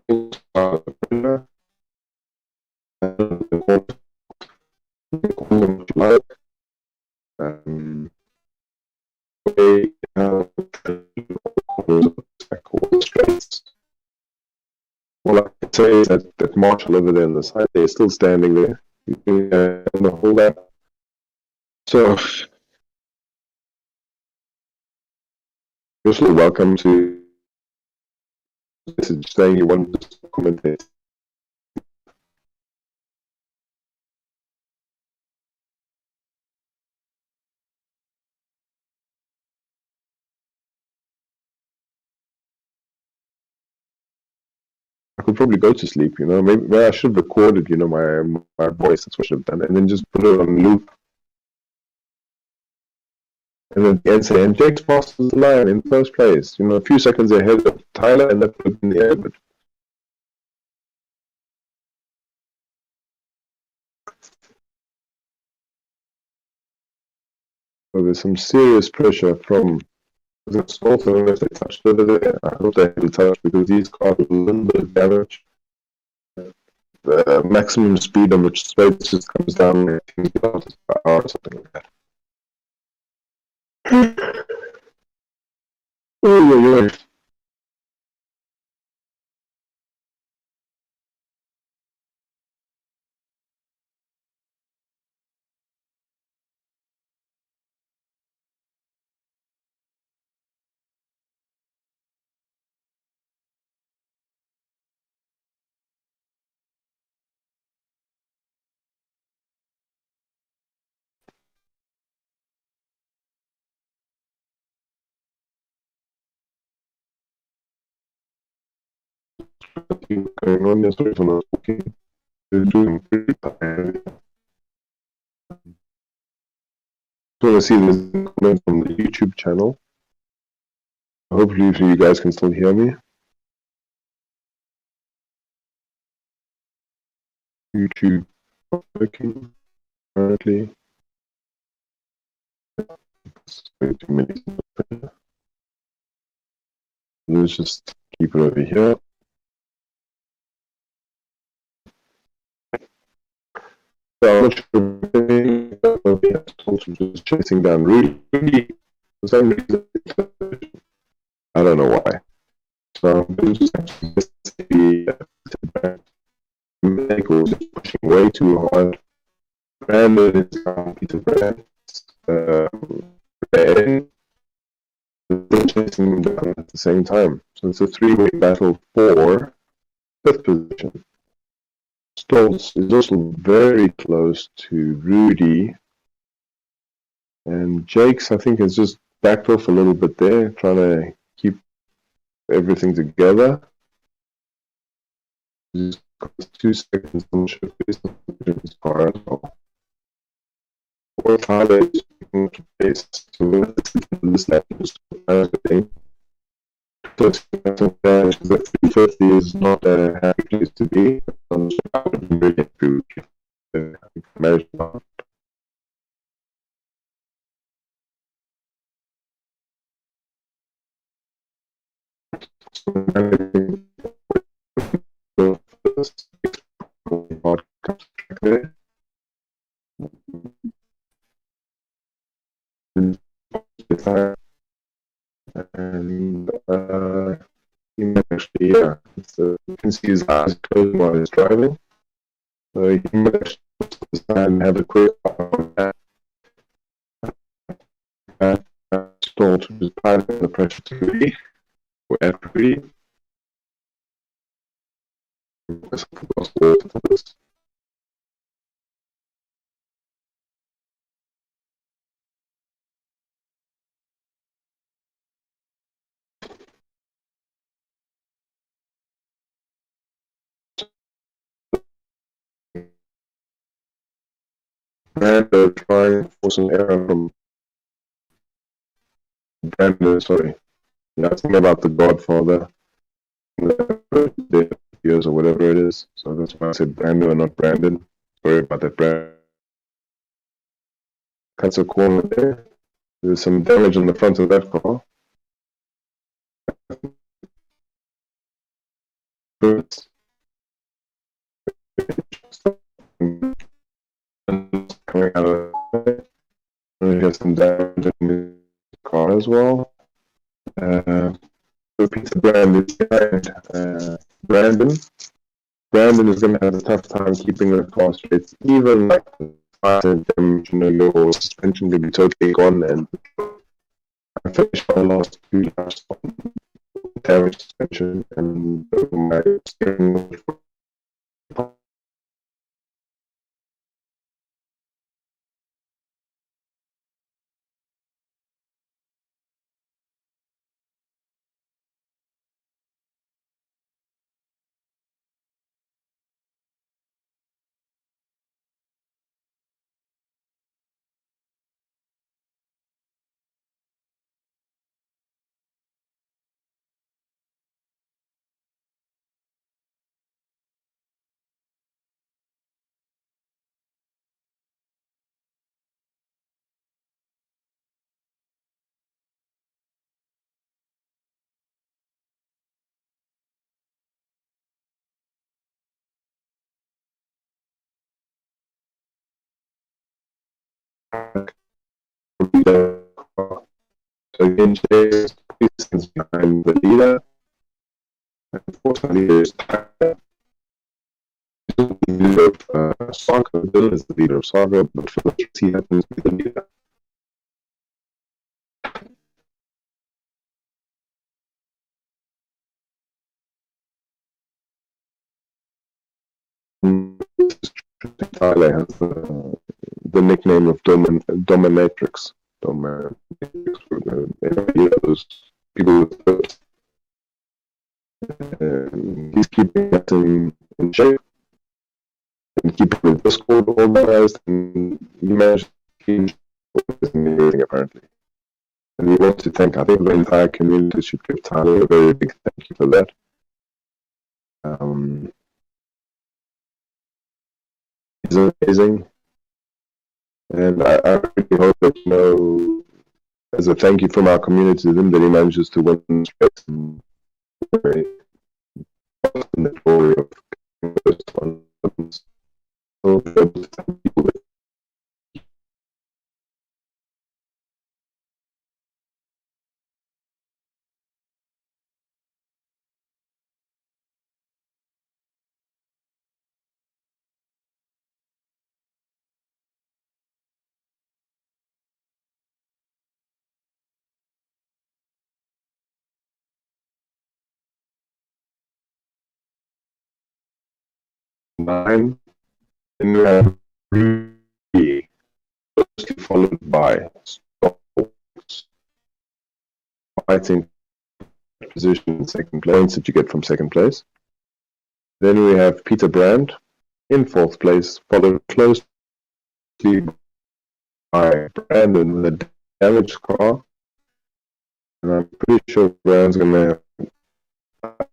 All I can say is that Marshall over there on the side, they're still standing there. On the whole lap. So, you're still welcome to message saying you want to commentate. I could probably go to sleep, you know. Maybe I should have recorded, you know, my voice. That's what I should have done, and then just put it on loop. And then the end say, and Jake's passed the line in first place, you know, a few seconds ahead of Tyler, and that put it in the air. But so there's some serious pressure from the also if they touched over there. I hope they haven't touched because these cars have a little bit of damage. The maximum speed on which Spence just comes down, I think, per hour or something like that. Oh. Going on yesterday when I was walking. They're doing pretty bad. So I see this comment from the YouTube channel. Hopefully you guys can still hear me. YouTube working currently. Let's just keep it over here. So I'm not sure if just chasing down Rudy. For some reason, I don't know why. So Michael is pushing way too hard. Brandon is down Peter Brand. They're chasing him down at the same time. So it's a three-way battle for fifth position. Stoltz is also very close to Rudy. And Jakes, I think, has just backed off a little bit there, trying to keep everything together. Just 2 seconds on showcase his car as well. Or Tyler is picking up the pace. So this lap is thing. So that 350 is not a happy place to be. I would be really happy with manage that. actually, yeah. You can see his eyes closing while he's driving. So he might actually and have a quick stall to his pilot in the pressure to be or at free. And trying for some error from Brandon, sorry. Yeah, I think about the Godfather, the years or whatever it is. So that's why I said Brandon and not Brandon. Sorry about that, Brandon. Cuts a corner there. There's some damage on the front of that car. Coming out of it. He has some damage in his car as well. So Peter Brand is behind Brandon. Brandon is going to have a tough time keeping the car straight, even like damage, your suspension will be totally gone. And I finished my last 2 laps on damaged suspension and my steering wheel. So again, Chase is behind the leader. Unfortunately, there's the leader of SARCO. Dylan is the leader of SARCO, but for the he happens to be the leader. Tyler has the nickname of Dominatrix. Those people with he's keeping that in shape and keeping the Discord organized, and he managed to keep amazing apparently. And we want to thank, I think the entire community should give Tyler a very big thank you for that. He's amazing. And I really hope that, as a thank you from our community to him, that he manages to win straight and the glory of first one. So, nine, and we have Ruby, followed by Stokes, fighting position in second place that you get from second place. Then we have Peter Brand in fourth place, followed closely by Brandon with a damaged car. And I'm pretty sure Brand's gonna,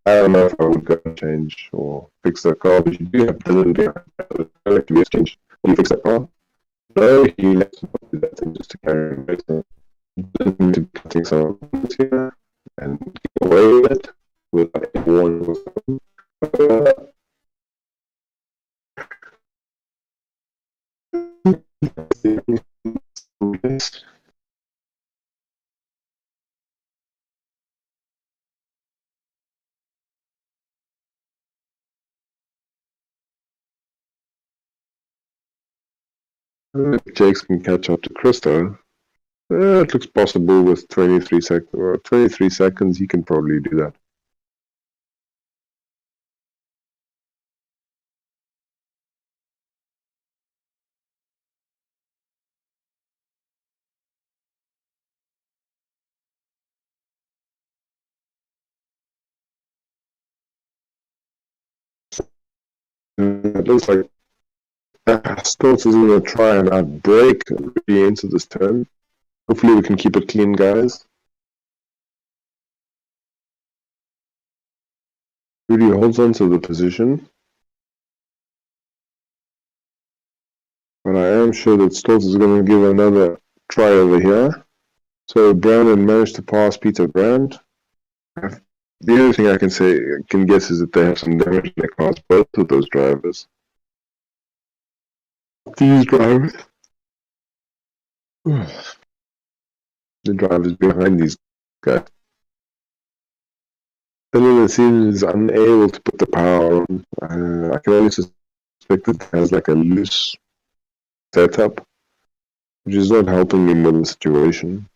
I don't know if I would go and change or fix that car, but you do have to little bit of to change when you fix that car. No, he lets me do that thing just to carry him. To be cutting some here and get away with it without any warning. Jakes can catch up to Krista. It looks possible with 23 seconds. 23 seconds, he can probably do that. It looks like Stoltz is going to try and outbrake Rudy into this turn. Hopefully we can keep it clean, guys. Rudy holds on to the position. But I am sure that Stoltz is going to give another try over here. So Brandon managed to pass Peter Brand. The only thing I can guess is that they have some damage in their cars, both of those drivers. These drivers. The drivers behind these guys. Fenn seems unable to put the power on. I can only suspect that it has like a loose setup, which is not helping him with the situation.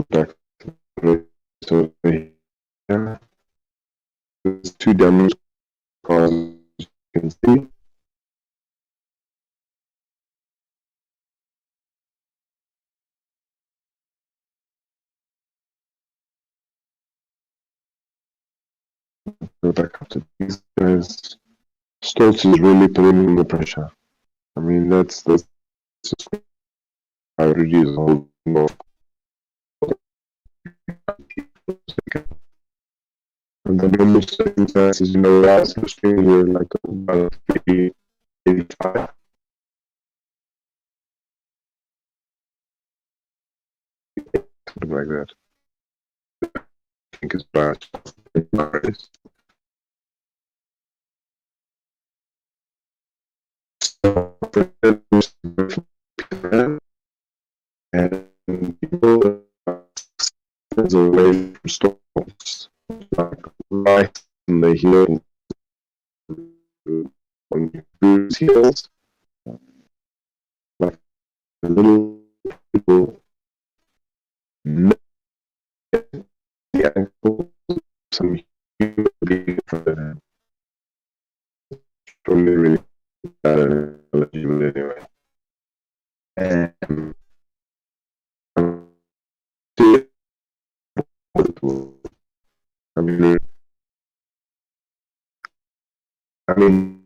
Back to yeah. There's two damaged cars you can see. Go back up to these guys. Stoltz is really putting in the pressure. I mean, that's just how it is holding off. And the normal circumstances, last string were like about 85. Something like that. I think it's bad. And people away from Stoltz, like right in the heel, on his heels, like a little people the ankle, some human being in front of him. Probably really bad anyway. And I mean,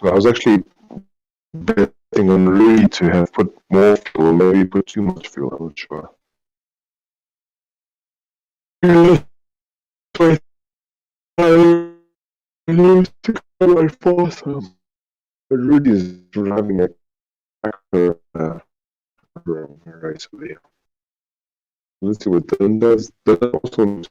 I was actually betting on Rudy to have put more fuel, maybe put too much fuel, I'm not sure. But Rudy is driving a race over here. Let's see what Dylan does. Dylan also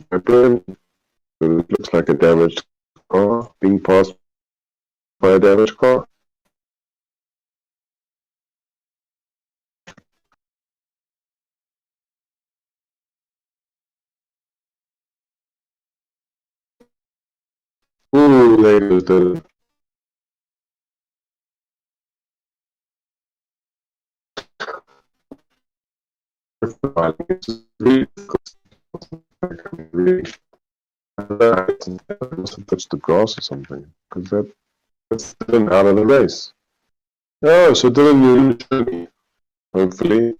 my brain. It looks like a damaged car being passed by a damaged car. Ooh, there goes the. Really, I must have touched the grass or something, because that's Dylan out of the race. Oh, so Dylan, you're in the journey, hopefully.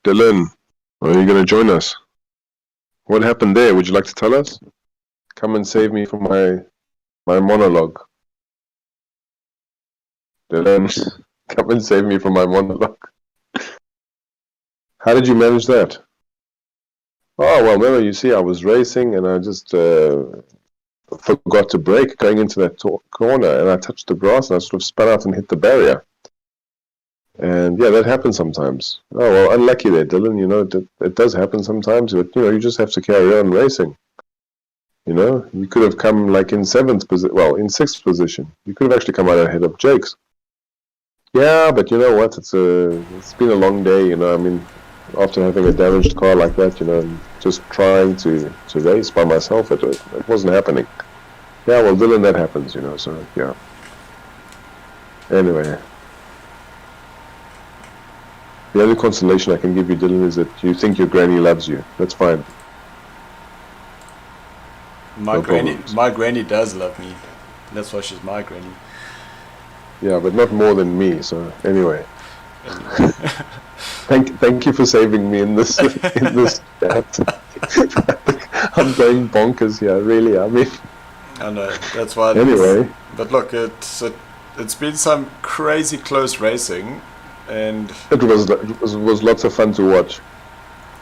Dylan, are you going to join us? What happened there? Would you like to tell us? Come and save me from my monologue. Dylan, come and save me from my monologue. How did you manage that? Oh, well, remember, you see, I was racing and I just forgot to brake going into that corner, and I touched the grass and I sort of spun out and hit the barrier. And yeah, that happens sometimes. Oh, well, unlucky there, Dylan. You know, it does happen sometimes, but you know, you just have to carry on racing. You know, you could have come like in in sixth position. You could have actually come out ahead of Jake's. Yeah, but you know what? It's been a long day. You know, I mean, after having a damaged car like that, you know, just trying to race by myself, it wasn't happening. Yeah, well, Dylan, that happens. You know, so yeah. Anyway. The only consolation I can give you, Dylan, is that you think your granny loves you. That's fine.
My granny does love me. That's why she's my granny.
Yeah, but not more than me. So anyway, thank you for saving me in this chat. I'm going bonkers here, really. I mean,
I know, that's why.
Anyway,
but look, it's been some crazy close racing. And
it was lots of fun to watch.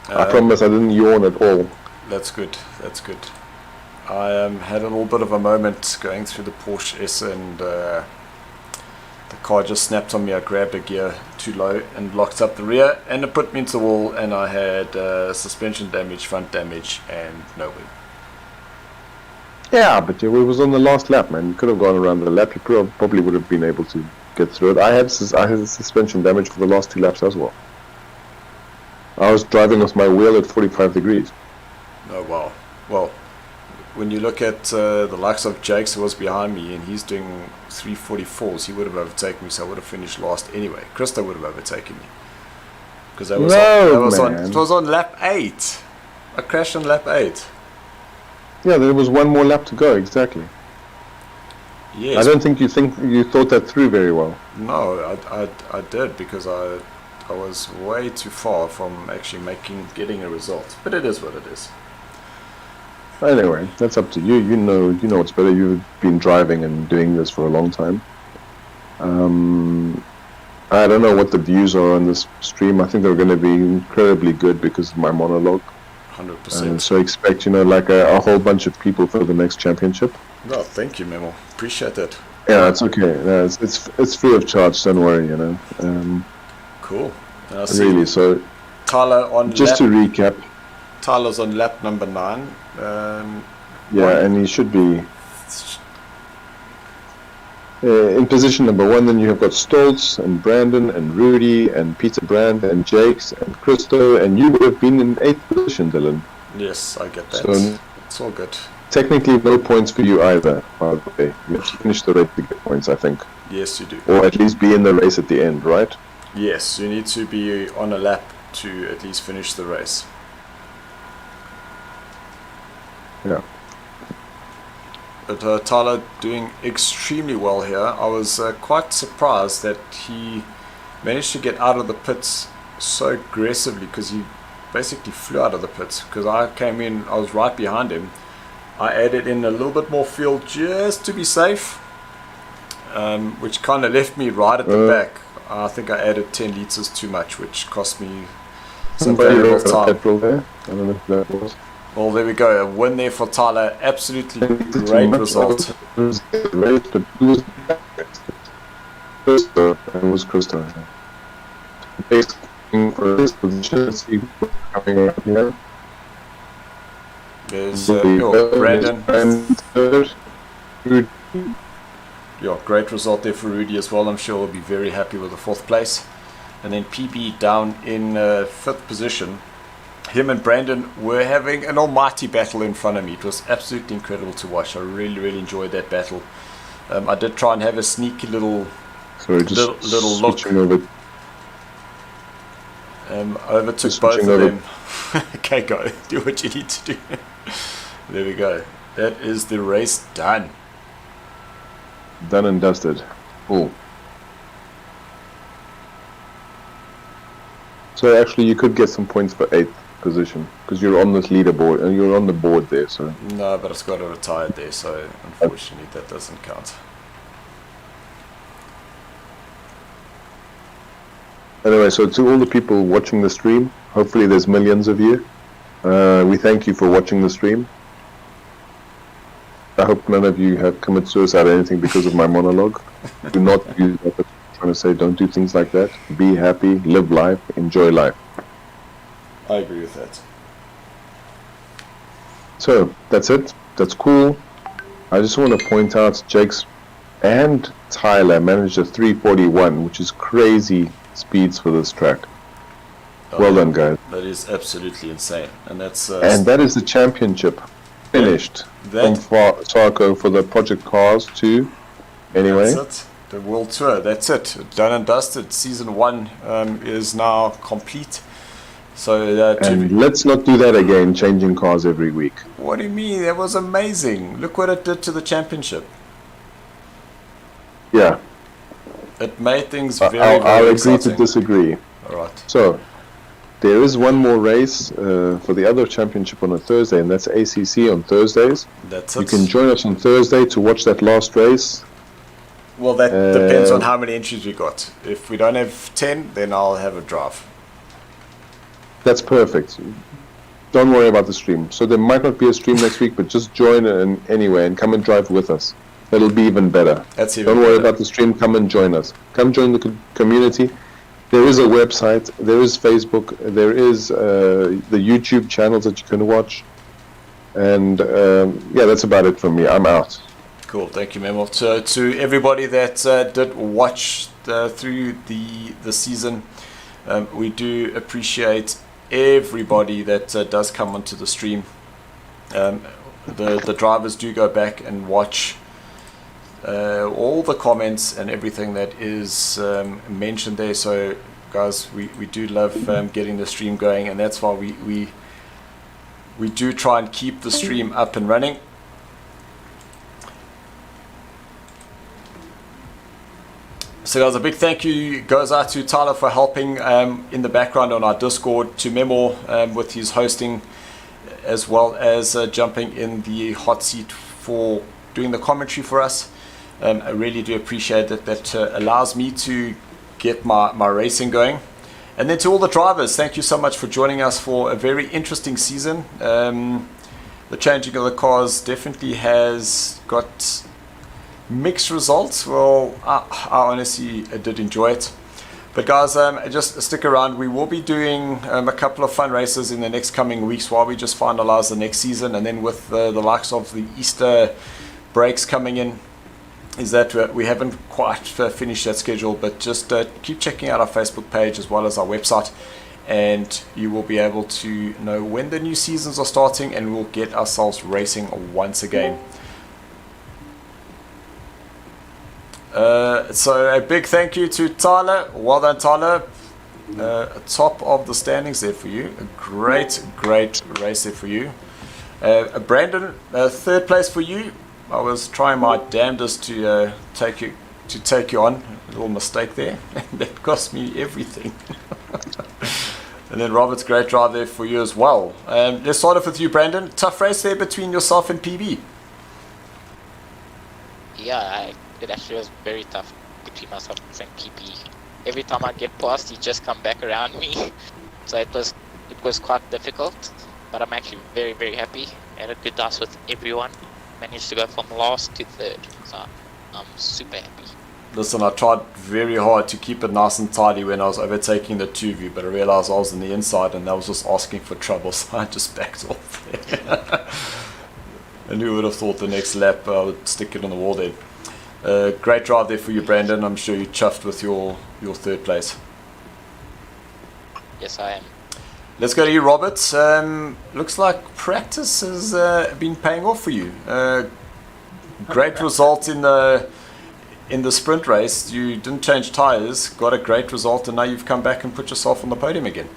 I promise I didn't yawn at all.
That's good. That's good. I had a little bit of a moment going through the Porsche S, and the car just snapped on me. I grabbed a gear too low and locked up the rear, and it put me into the wall, and I had suspension damage, front damage, and no wing.
Yeah, but it was on the last lap, man. You could have gone around the lap. You probably would have been able to get through it. I had suspension damage for the last 2 laps as well. I was driving with my wheel at 45 degrees.
Oh wow. Well, when you look at the likes of Jake's, who was behind me, and he's doing 344s, he would have overtaken me, so I would have finished last anyway. Krista would have overtaken me, because it was on lap 8. I crashed on lap 8.
Yeah, there was one more lap to go, exactly.
Yes.
I don't think you thought that through very well.
No, I did, because I was way too far from actually getting a result. But it is what it is.
Anyway, that's up to you. You know what's better. You've been driving and doing this for a long time. I don't know what the views are on this stream. I think they're going to be incredibly good because of my monologue.
100%.
So expect, like a whole bunch of people for the next championship.
No, thank you, Memo. Appreciate it.
Yeah, it's okay. No, it's free of charge. Don't worry.
Cool.
Really. So
Tyler on
just to recap.
Tyler's on lap number 9.
Yeah, and he should be in position number 1. Then you have got Stoltz and Brandon and Rudy and Peter Brand and Jakes and Christo, and you would have been in 8th position, Dylan.
Yes, I get that.
So
it's all good.
Technically, no points for you either, by the way. You have to finish the race to get points, I think.
Yes, you do.
Or at least be in the race at the end, right?
Yes, you need to be on a lap to at least finish the race.
Yeah.
But Tyler doing extremely well here. I was quite surprised that he managed to get out of the pits so aggressively, because he basically flew out of the pits. Because I came in, I was right behind him. I added in a little bit more fuel just to be safe, which kind of left me right at the back. I think I added 10 litres too much, which cost me some valuable time.
Petrol there? I don't know if that was.
Well, there we go. A win there for Tyler. Absolutely great result.
It was Krista. For this position, see coming up here.
There's Brandon. Yeah, great result there for Rudy as well. I'm sure he'll be very happy with the 4th place. And then PB down in 5th position. Him and Brandon were having an almighty battle in front of me. It was absolutely incredible to watch. I really enjoyed that battle. I did try and have a sneaky little look. Overtook both of them. Okay, go. Do what you need to do. There we go. That is the race done.
Done and dusted. Cool. So actually you could get some points for 8th position because you're on this leaderboard and you're on the board there. So
no, but it's got a retired there, so unfortunately that doesn't count.
Anyway, so to all the people watching the stream, hopefully there's millions of you. We thank you for watching the stream. I hope none of you have committed suicide or anything because of my monologue. Do not use that. I'm trying to say, don't do things like that. Be happy, live life, enjoy life.
I agree with that.
So that's it. That's cool. I just want to point out Jake's and Tyler managed a 341, which is crazy speeds for this track. Well done, guys.
That is absolutely insane, and that's
and that is the championship finished from SARCO for the Project Cars 2. Anyway,
that's it. The World Tour. That's it. Done and dusted. Season 1 is now complete. So
and let's not do that again. Changing cars every week.
What do you mean? That was amazing. Look what it did to the championship.
Yeah.
It made things very
I'll
exciting.
agree to disagree.
All right.
So, there is one more race for the other championship on a Thursday, and that's ACC on Thursdays.
That's it.
You can join us on Thursday to watch that last race.
Well, that depends on how many entries we got. If we don't have 10, then I'll have a drive.
That's perfect. Don't worry about the stream. So there might not be a stream next week, but just join anyway and come and drive with us. That'll be even better. Don't worry about the stream. Come and join us. Come join the community. There is a website. There is Facebook. There is the YouTube channels that you can watch. And yeah, that's about it from me. I'm out.
Cool. Thank you, Memo. To everybody that did watch through the season, we do appreciate everybody that does come onto the stream. The drivers do go back and watch all the comments and everything that is mentioned there. So guys, we do love getting the stream going, and that's why we do try and keep the stream up and running. So guys, a big thank you goes out to Tyler for helping in the background on our Discord, to Memo with his hosting, as well as jumping in the hot seat for doing the commentary for us. I really do appreciate that. That allows me to get my racing going. And then to all the drivers, thank you so much for joining us for a very interesting season. The changing of the cars definitely has got mixed results. Well, I honestly did enjoy it. But guys, just stick around. We will be doing a couple of fun races in the next coming weeks while we just finalize the next season. And then with the likes of the Easter breaks coming in, is that we haven't quite finished that schedule, but just keep checking out our Facebook page as well as our website, and you will be able to know when the new seasons are starting, and we'll get ourselves racing once again. So a big thank you to Tyler. Well done, Tyler. Top of the standings there for you. A great race there for you. Brandon, third place for you. I was trying my damnedest to take you on. A little mistake there. That cost me everything. And then Robert's great drive there for you as well. Let's start off with you, Brandon. Tough race there between yourself and PB.
Yeah, it actually was very tough between myself and PB. Every time I get past, he just come back around me. So it was quite difficult. but I'm actually very, very happy. Had a good dance with everyone. Managed to go from last to third, so I'm super happy.
Listen, I tried very hard to keep it nice and tidy when I was overtaking the two of you, but I realized I was on the inside and that was just asking for trouble, so I just backed off there. And who would have thought the next lap I would stick it on the wall then. Great drive there for you, Brandon. I'm sure you chuffed with your third place.
Yes, I am.
Let's go to you, Robert. Looks like practice has been paying off for you. Great result in the sprint race. You didn't change tyres, got a great result, and now you've come back and put yourself on the podium again.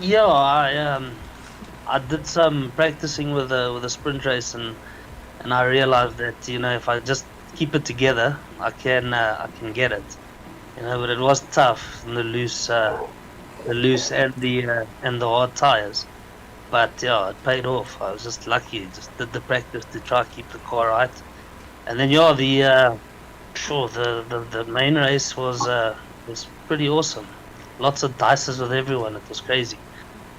Yeah, I did some practicing with a sprint race, and I realized that if I just keep it together, I can get it. But it was tough in the loose and the hard tires. But yeah, it paid off. I was just lucky. Just did the practice to try to keep the car right, and then the main race was pretty awesome. Lots of dices with everyone. It was crazy.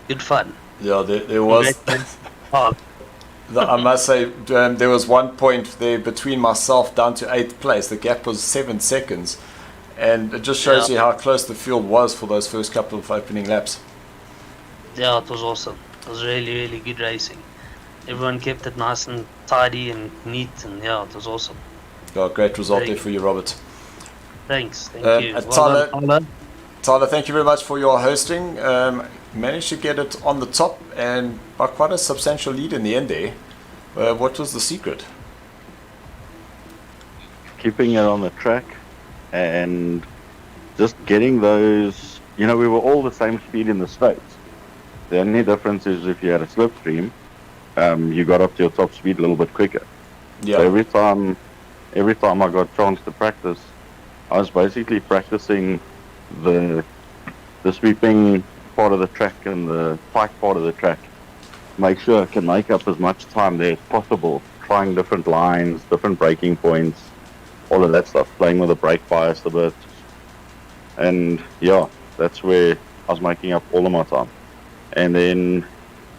Good fun.
Yeah, there was. I must say, there was one point there between myself down to 8th place. The gap was 7 seconds. And it just shows you how close the field was for those first couple of opening laps.
Yeah, it was awesome. It was really, really good racing. Everyone kept it nice and tidy and neat, and yeah, it was awesome.
Yeah, great result there for you, Robert.
Thanks, thank you.
Tyler, thank you very much for your hosting. Managed to get it on the top and by quite a substantial lead in the end there. What was the secret?
Keeping it on the track and just getting those, we were all the same speed in the States. The only difference is if you had a slipstream, you got up to your top speed a little bit quicker.
Yeah.
So every time I got a chance to practice, I was basically practicing the sweeping part of the track and the tight part of the track. Make sure I can make up as much time there as possible, trying different lines, different braking points, all of that stuff, playing with the brake bias a bit. And yeah, that's where I was making up all of my time. And then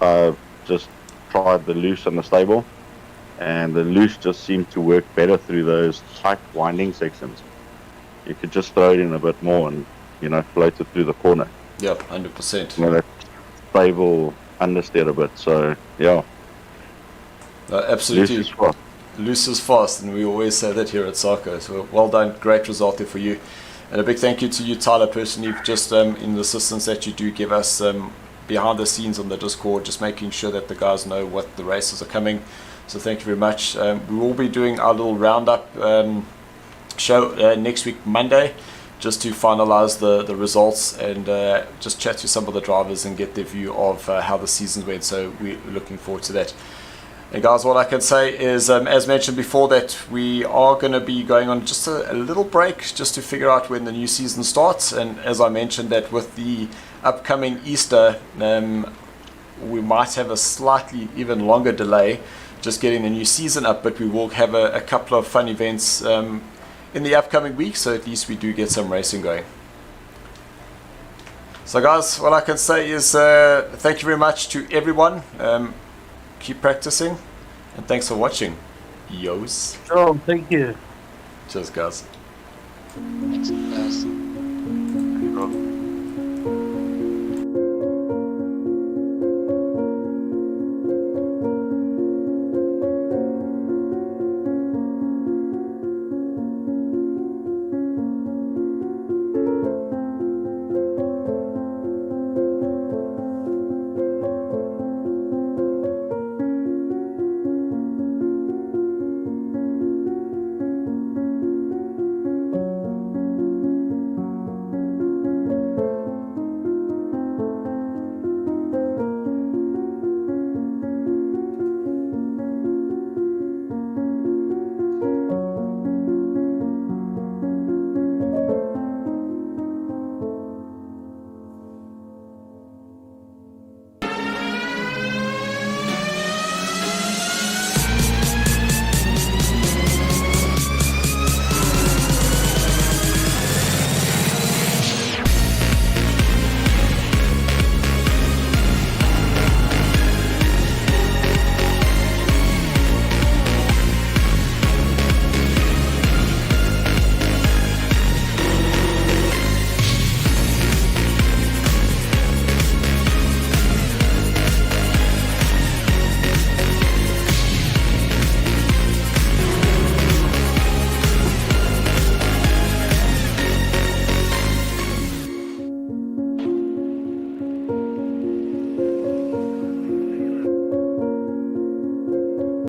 I just tried the loose and the stable, and the loose just seemed to work better through those tight winding sections. You could just throw it in a bit more and float it through the corner.
Yep, 100%.
That stable understeer a bit, so yeah.
Absolutely. Loose is fast, and we always say that here at SARCO. So well done, great result there for you. And a big thank you to you, Tyler, personally, just in the assistance that you do give us behind the scenes on the Discord, just making sure that the guys know what the races are coming. So thank you very much. We will be doing our little roundup show next week, Monday, just to finalize the results and just chat to some of the drivers and get their view of how the season went. So we're looking forward to that. And guys, what I can say is, as mentioned before, that we are going to be going on just a little break just to figure out when the new season starts. And as I mentioned, that with the upcoming Easter, we might have a slightly even longer delay just getting the new season up, but we will have a couple of fun events in the upcoming week, so at least we do get some racing going. So guys, what I can say is thank you very much to everyone. Keep practicing, and thanks for watching. Yos.
Oh, thank you.
Cheers, guys.
Thanks, guys.